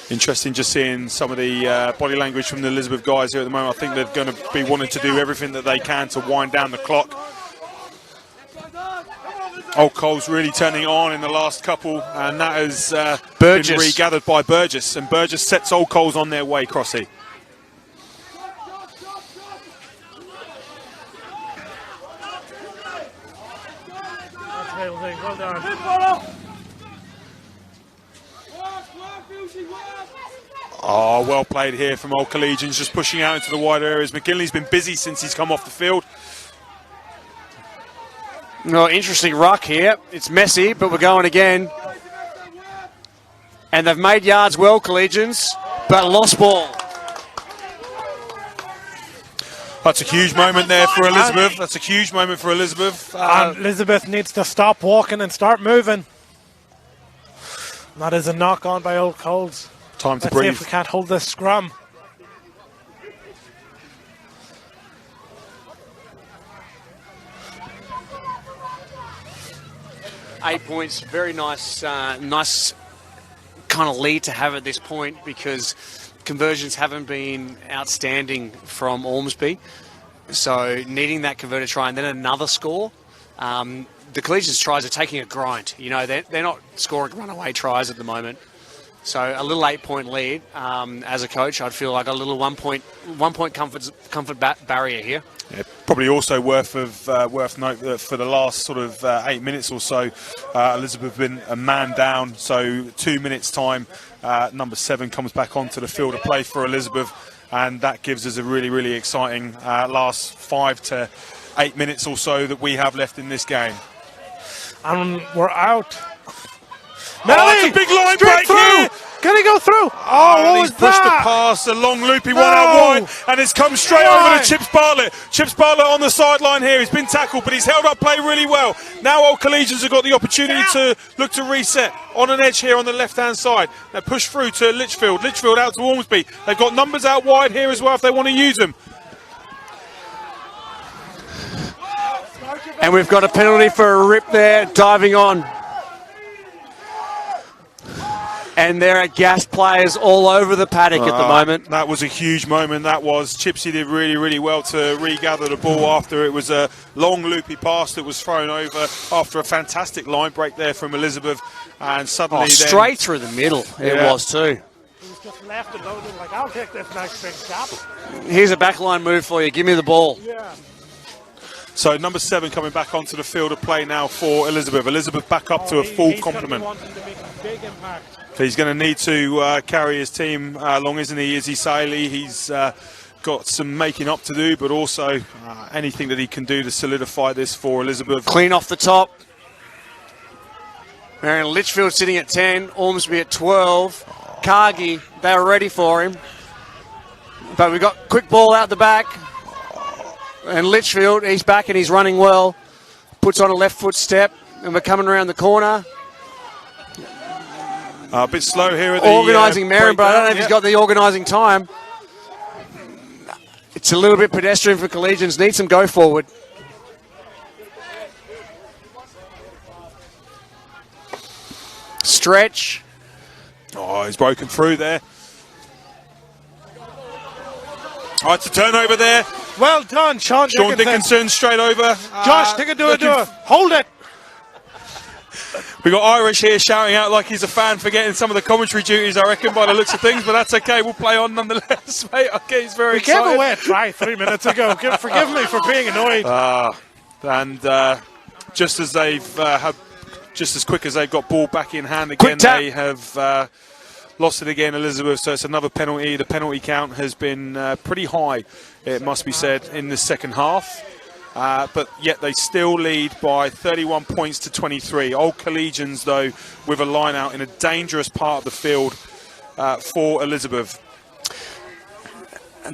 S1: Interesting just seeing some of the body language from the Elizabeth guys here at the moment. I think they're going to be wanting to do everything that they can to wind down the clock. Old Cole's really turning it on in the last couple, and that has been regathered by Burgess. And Burgess sets Old Cole's on their way, Crossy. Oh, well played here from Old Collegians, just pushing out into the wider areas. McGinley's been busy since he's come off the field.
S2: No, interesting ruck here. It's messy, but we're going again. And they've made yards well, Collegians, but lost ball.
S3: That's a huge moment there for Elizabeth. That's a huge moment for Elizabeth. And Elizabeth needs to stop walking and start moving. That is a knock on by Old Coles.
S1: Time to
S3: Let's
S1: breathe.
S3: see if we can't hold this scrum.
S2: .8 points, very nice, nice kind of lead to have at this point because conversions haven't been outstanding from Ormsby. So needing that converted try and then another score. The Collegians tries are taking a grind. You know, they're not scoring runaway tries at the moment. So a little 8-point lead. As a coach, I'd feel like a little one point comfort barrier here.
S1: Yeah, probably also worth note that for the last sort of 8 minutes or so, Elizabeth have been a man down. So 2 minutes time, number 7 comes back onto the field of play for Elizabeth, and that gives us a really, really exciting last 5 to 8 minutes or so that we have left in this game.
S3: And we're out.
S1: That's a big line break
S3: through.
S1: here.
S3: Can he go through? Oh, what was
S1: he's pushed the
S3: that?
S1: pass, a long loopy one out wide, and it's come straight over to Chips Bartlett. Chips Bartlett on the sideline here. He's been tackled, but he's held up play really well. Now Old Collegians have got the opportunity to look to reset on an edge here on the left-hand side. They push through to Litchfield. Litchfield out to Ormsby. They've got numbers out wide here as well if they want to use them.
S2: And we've got a penalty for a rip there, diving on. And there are gas players all over the paddock at the moment.
S1: That was a huge moment. That was. Chipsy did really, really well to regather the ball after it was a long loopy pass that was thrown over after a fantastic line break there from Elizabeth. And suddenly
S2: straight through the middle it was too.
S3: He was just left alone and like, I'll take this next big gap.
S2: Here's a backline move for you. Give me the ball.
S3: Yeah.
S1: So number 7 coming back onto the field of play now for Elizabeth. Elizabeth back up to a full complement.
S3: Big impact.
S1: He's going to need to carry his team along, isn't he? Izzy Saley, he's got some making up to do, but also anything that he can do to solidify this for Elizabeth.
S2: Clean off the top. Marion Litchfield sitting at 10, Ormsby at 12. Cargie, they were ready for him. But we've got quick ball out the back. And Litchfield, he's back and he's running well. Puts on a left foot step, and we're coming around the corner.
S1: A bit slow here at the
S2: organising Marion, but I don't know if he's got the organising time. It's a little bit pedestrian for Collegians. Need some go forward. Stretch.
S1: Oh, he's broken through there. Oh, it's a turnover there.
S3: Well done, Sean
S1: Dickinson straight over.
S3: Josh, take it, do it. Hold it.
S1: We got Irish here shouting out like he's a fan for getting some of the commentary duties, I reckon, by the looks of things, but that's okay. We'll play on nonetheless, mate. Okay, he's very excited.
S3: We gave away a try 3 minutes ago. Forgive me for being annoyed.
S1: Just as they've just as quick as they've got ball back in hand again, they have lost it again, Elizabeth. So it's another penalty. The penalty count has been pretty high, it must be said, in the second half. But yet they still lead by 31 points to 23. Old Collegians, though, with a line out in a dangerous part of the field for Elizabeth.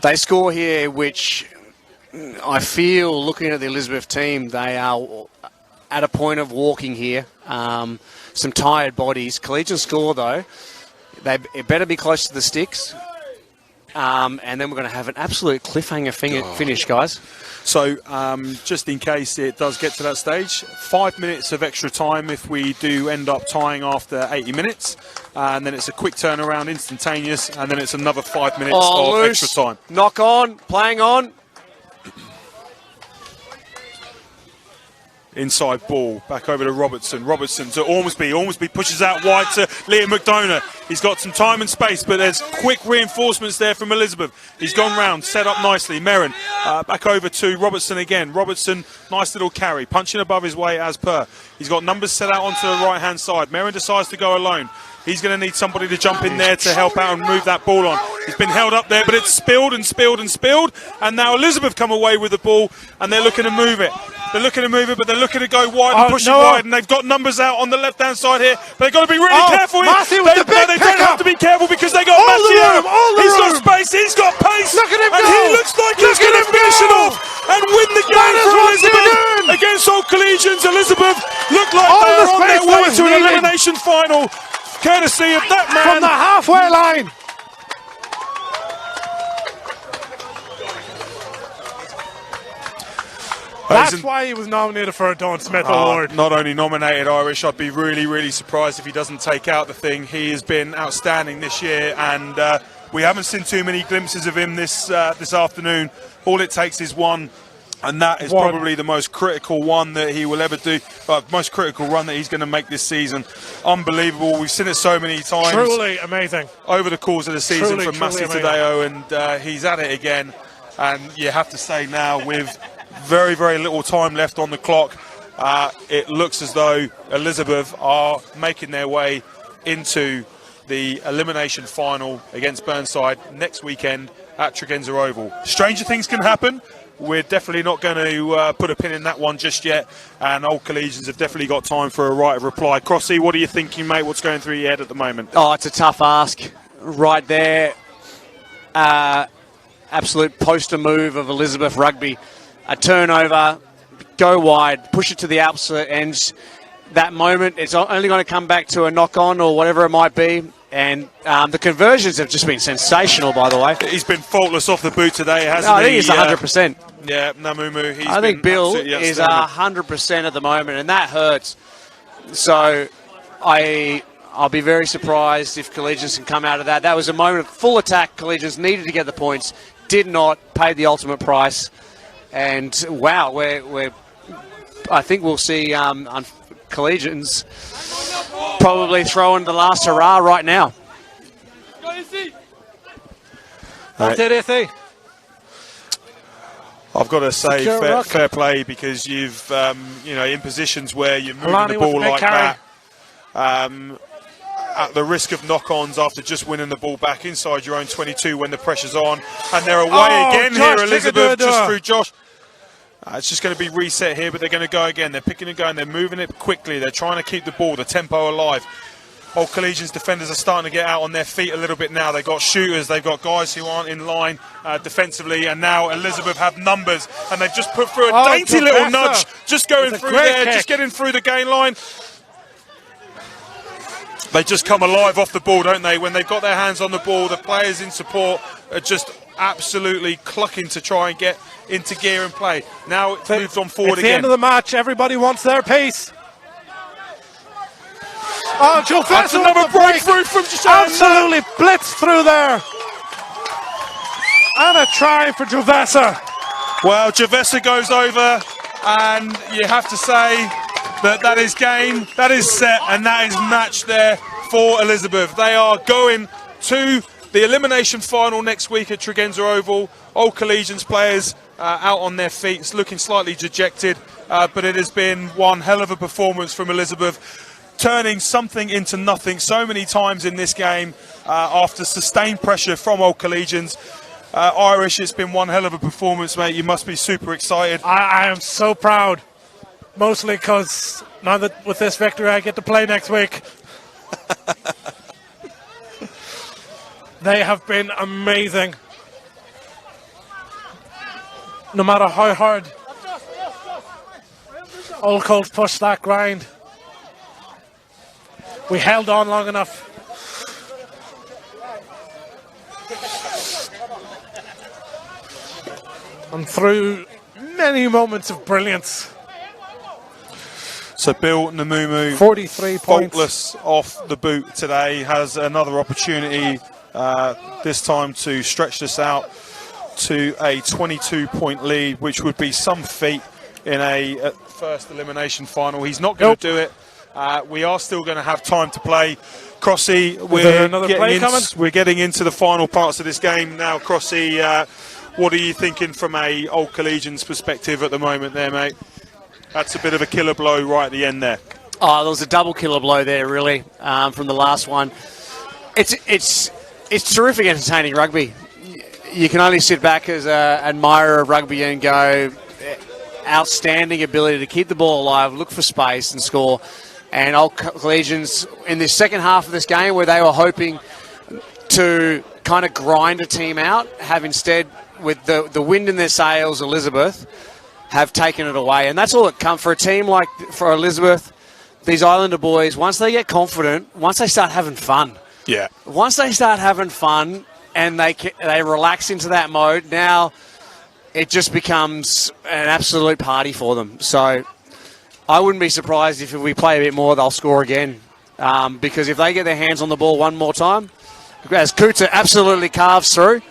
S2: They score here, which I feel, looking at the Elizabeth team, they are at a point of walking here. Some tired bodies. Collegians score, though. It better be close to the sticks. And then we're going to have an absolute cliffhanger finish, guys.
S1: So, just in case it does get to that stage, 5 minutes of extra time if we do end up tying after 80 minutes. And then it's a quick turnaround, instantaneous, and then it's another 5 minutes of
S2: loose.
S1: extra time.
S2: Knock on, playing on.
S1: Inside ball, back over to Robertson. Robertson to Ormsby. Ormsby pushes out wide to Liam McDonough. He's got some time and space, but there's quick reinforcements there from Elizabeth. He's gone round, set up nicely. Merrin back over to Robertson again. Robertson, nice little carry, punching above his weight as per. He's got numbers set out onto the right-hand side. Merrin decides to go alone. He's going to need somebody to jump in there to help out and move that ball on. He's been held up there, but it's spilled and spilled and spilled. And now Elizabeth come away with the ball, and they're looking to move it. They're looking to move it, but they're looking to go wide and push it wide. And they've got numbers out on the left-hand side here. But they've got to be really careful here. They don't have to be careful because they got Matthew. He's got space. He's got pace.
S3: Look at him
S1: and
S3: go.
S1: He looks like he's going to finish it off and win the game for Elizabeth against Old Collegians. Elizabeth look like they're on their way to an elimination final. Courtesy of that man.
S3: From the halfway line. That's why he was nominated for a Don Smith Award.
S1: Not only nominated, Irish, I'd be really, really surprised if he doesn't take out the thing. He has been outstanding this year, and we haven't seen too many glimpses of him this afternoon. All it takes is one. And that is probably the most critical one that he will ever do, most critical run that he's going to make this season. Unbelievable. We've seen it so many times.
S3: Truly amazing.
S1: Over the course of the season from Massey
S3: amazing.
S1: Tadeo, and he's at it again. And you have to say now, with very, very little time left on the clock, it looks as though Elizabeth are making their way into the elimination final against Burnside next weekend at Tregenza Oval. Stranger things can happen. We're definitely not going to put a pin in that one just yet, and Old Collegians have definitely got time for a right of reply. Crossy, what are you thinking, mate? What's going through your head at the moment?
S2: Oh, it's a tough ask right there. Absolute poster move of Elizabeth Rugby. A turnover, go wide, push it to the outside ends. That moment, it's only going to come back to a knock-on or whatever it might be. And the conversions have just been sensational, by the way.
S1: He's been faultless off the boot today, hasn't he?
S2: I think he's 100%.
S1: Yeah, Namumu.
S2: I think Bill is 100% at the moment, and that hurts. So I'll be very surprised if Collegians can come out of that. That was a moment of full attack. Collegians needed to get the points, did not, paid the ultimate price. And wow, I think we'll see Collegians probably throwing the last hurrah right now.
S3: What did he say?
S1: I've got to say fair play, because you've, in positions where you're moving the ball like that, at the risk of knock-ons after just winning the ball back inside your own 22 when the pressure's on. And they're away again here, Elizabeth, just through Josh. It's just going to be reset here, but they're going to go again. They're picking and going. They're moving it quickly. They're trying to keep the ball, the tempo alive. Old Collegians defenders are starting to get out on their feet a little bit now. They've got shooters. They've got guys who aren't in line defensively. And now Elizabeth have numbers. And they've just put through a dainty little nudge. Just going through there, just getting through the gain line. They just come alive off the ball, don't they? When they've got their hands on the ball, the players in support are just absolutely clucking to try and get into gear and play. Now it's moved on forward again.
S3: It's the end of the match. Everybody wants their piece. Oh, Joe
S1: That's another breakthrough from Joshua.
S3: Absolutely blitzed through there. And a try for Jovessa.
S1: Well, Jovessa goes over, and you have to say that is game, that is set, and that is match there for Elizabeth. They are going to the elimination final next week at Tregenza Oval. Old Collegians players out on their feet, looking slightly dejected, but it has been one hell of a performance from Elizabeth, turning something into nothing so many times in this game after sustained pressure from Old Collegians. Irish, it's been one hell of a performance, mate. You must be super excited.
S3: I am so proud, mostly because now that with this victory I get to play next week. They have been amazing. No matter how hard Old Colts pushed that grind, we held on long enough. And through many moments of brilliance.
S1: So Bill Namumu,
S3: 43 points.
S1: faultless off the boot today, has another opportunity this time to stretch this out to a 22-point lead, which would be some feat in a first elimination final. He's not going to do it. We are still going to have time to play. Crossy, we're getting into the final parts of this game now. Crossy, what are you thinking from a Old Collegians perspective at the moment there, mate? That's a bit of a killer blow right at the end there.
S2: Oh, there was a double killer blow there, really, from the last one. It's terrific entertaining rugby. You can only sit back as an admirer of rugby and go, outstanding ability to keep the ball alive, look for space and score. And Old Collegians, in the second half of this game, where they were hoping to kind of grind a team out, have instead, with the wind in their sails, Elizabeth, have taken it away. And that's all that comes for a team like for Elizabeth, these Islander boys. Once they get confident, once they start having fun.
S1: Yeah.
S2: Once they start having fun and they relax into that mode, now it just becomes an absolute party for them. So I wouldn't be surprised if we play a bit more, they'll score again. Because if they get their hands on the ball one more time, as Kuta absolutely carves through.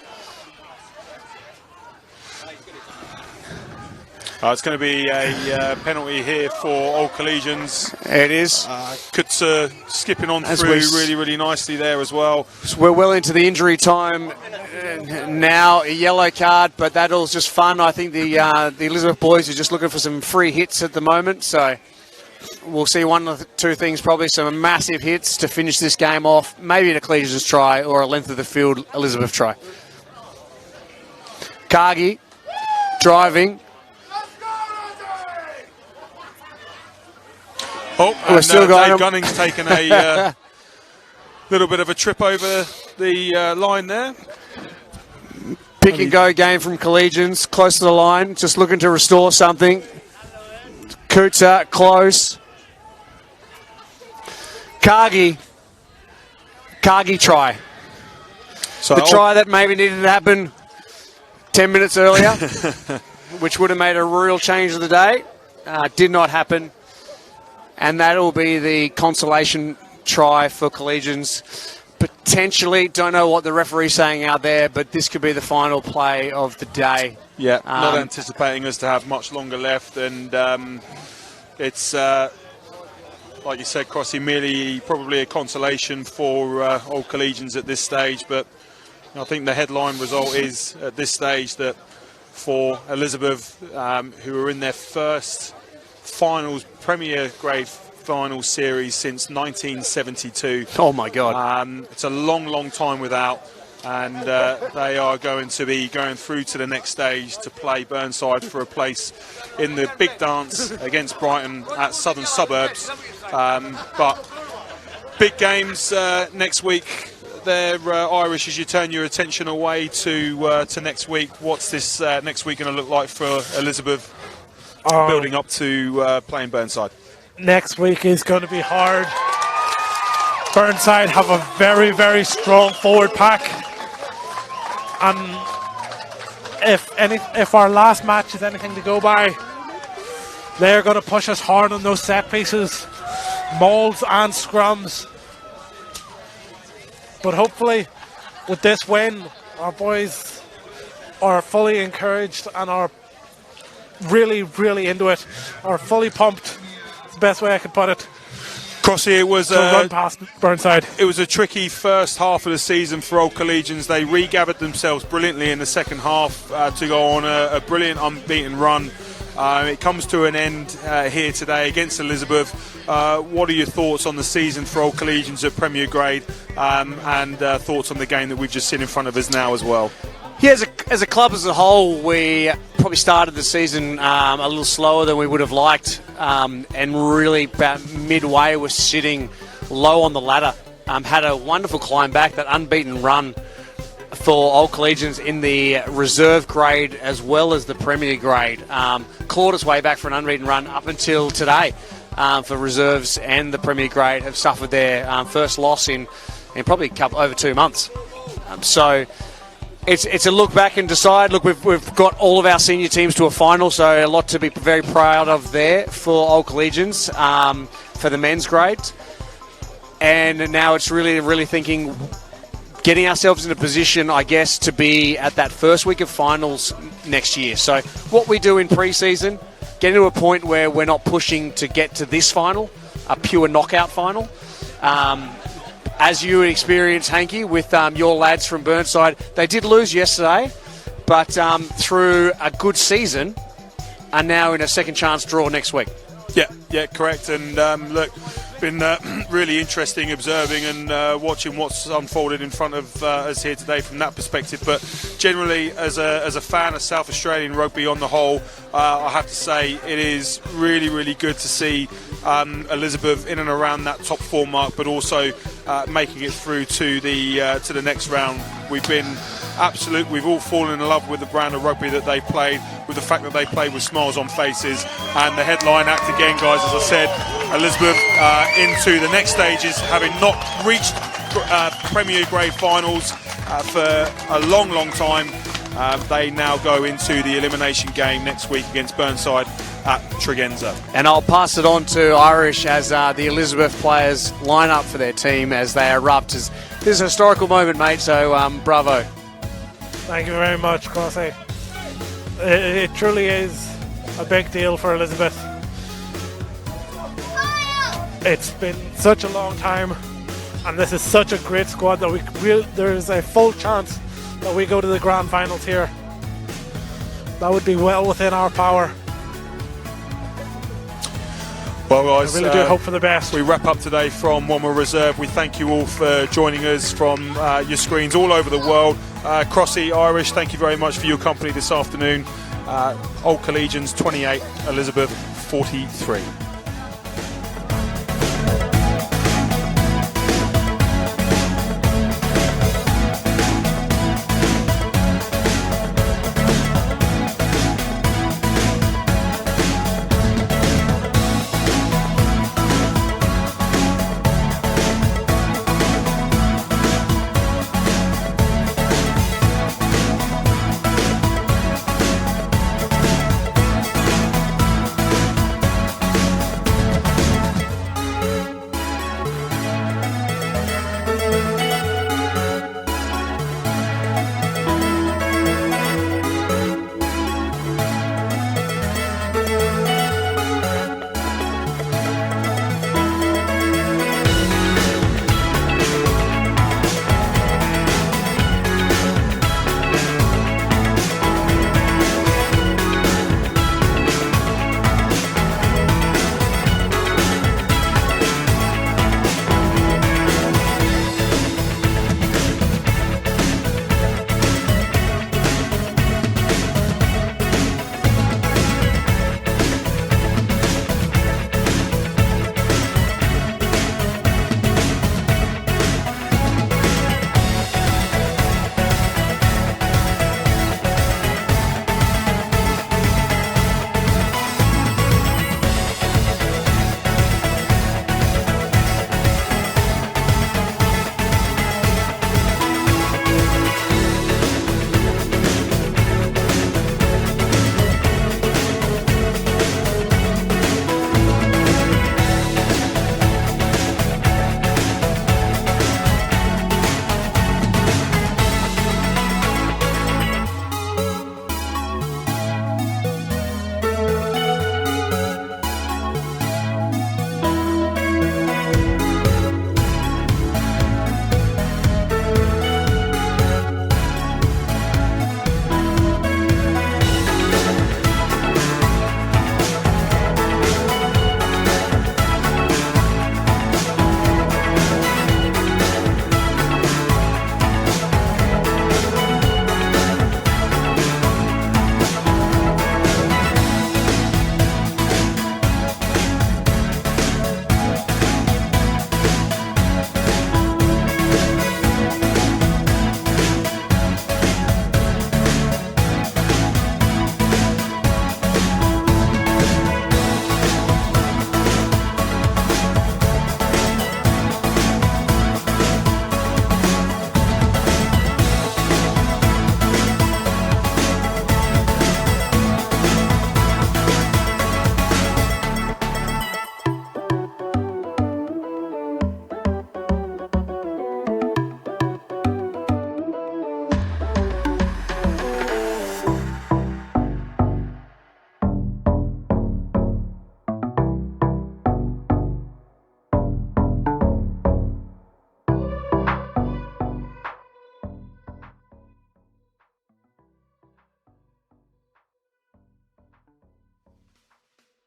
S1: It's going to be a penalty here for Old Collegians.
S2: It is.
S1: Kuta skipping on through really, really nicely there as well.
S2: So we're well into the injury time now. A yellow card, but that all's just fun. I think the Elizabeth boys are just looking for some free hits at the moment. So we'll see one of the two things, probably some massive hits to finish this game off. Maybe a Collegians try or a length of the field Elizabeth try. Cargie driving.
S1: Oh,
S2: We're
S1: and
S2: still going.
S1: Dave Gunning's taken a little bit of a trip over the line there.
S2: Pick and go game from Collegians, close to the line, just looking to restore something. Kuta, close. Cargie try.
S1: So
S2: The try that maybe needed to happen 10 minutes earlier, which would have made a real change of the day. Did not happen. And that will be the consolation try for Collegians. Potentially, don't know what the referee's saying out there, but this could be the final play of the day.
S1: Yeah, not anticipating us to have much longer left, and it's like you said, Crossy, merely probably a consolation for Old Collegians at this stage. But I think the headline result is at this stage that for Elizabeth, who are in their first finals, Premier Grade final series since 1972.
S2: Oh my God!
S1: It's a long time without, and they are going to be going through to the next stage to play Burnside for a place in the big dance against Brighton at Southern Suburbs. But big games next week. They're Irish. As you turn your attention away to next week, what's this next week going to look like for Elizabeth, building up to playing Burnside?
S3: Next week is going to be hard. Burnside have a very strong forward pack, and if our last match is anything to go by, they're going to push us hard on those set pieces, mauls and scrums. But hopefully, with this win, our boys are fully encouraged and are really into it, are fully pumped. Best way I could put it.
S1: Crossy, it was
S3: run past Burnside.
S1: It was a tricky first half of the season for Old Collegians. They regathered themselves brilliantly in the second half to go on a brilliant unbeaten run. It comes to an end here today against Elizabeth. What are your thoughts on the season for Old Collegians at Premier Grade, and thoughts on the game that we've just seen in front of us now as well?
S2: Yeah, as a club as a whole, we probably started the season a little slower than we would have liked, and really about midway was sitting low on the ladder. Had a wonderful climb back, that unbeaten run for Old Collegians in the reserve grade as well as the Premier Grade. Clawed its way back for an unbeaten run up until today for reserves, and the Premier Grade have suffered their first loss in probably over 2 months. So it's a look back and decide. Look, we've got all of our senior teams to a final, so a lot to be very proud of there for Old Collegians for the men's grade. And now it's really thinking, getting ourselves in a position, I guess, to be at that first week of finals next year. So what we do in pre-season, getting to a point where we're not pushing to get to this final, a pure knockout final. As you experienced, Hanky, with your lads from Burnside, they did lose yesterday, but through a good season, are now in a second chance draw next week.
S1: Yeah, correct. And look, been really interesting observing and watching what's unfolded in front of us here today from that perspective. But generally, as a fan of South Australian rugby on the whole, I have to say it is really good to see Elizabeth in and around that top 4 mark, but also making it through to the next round. We've all fallen in love with the brand of rugby that they played, with the fact that they played with smiles on faces, and the headline act again, guys, as I said, Elizabeth into the next stages, having not reached Premier Grade finals for a long time. They now go into the elimination game next week against Burnside at Tregenza.
S2: And I'll pass it on to Irish as the Elizabeth players line up for their team as they erupt. This is a historical moment, mate, so bravo.
S3: Thank you very much, Crossy. It truly is a big deal for Elizabeth. It's been such a long time, and this is such a great squad that there is a full chance that we go to the grand finals here. That would be well within our power.
S1: Well, guys,
S3: I really do hope for the best.
S1: We wrap up today from One More Reserve. We thank you all for joining us from your screens all over the world. Crossy Irish, thank you very much for your company this afternoon. Old Collegians 28, Elizabeth 43.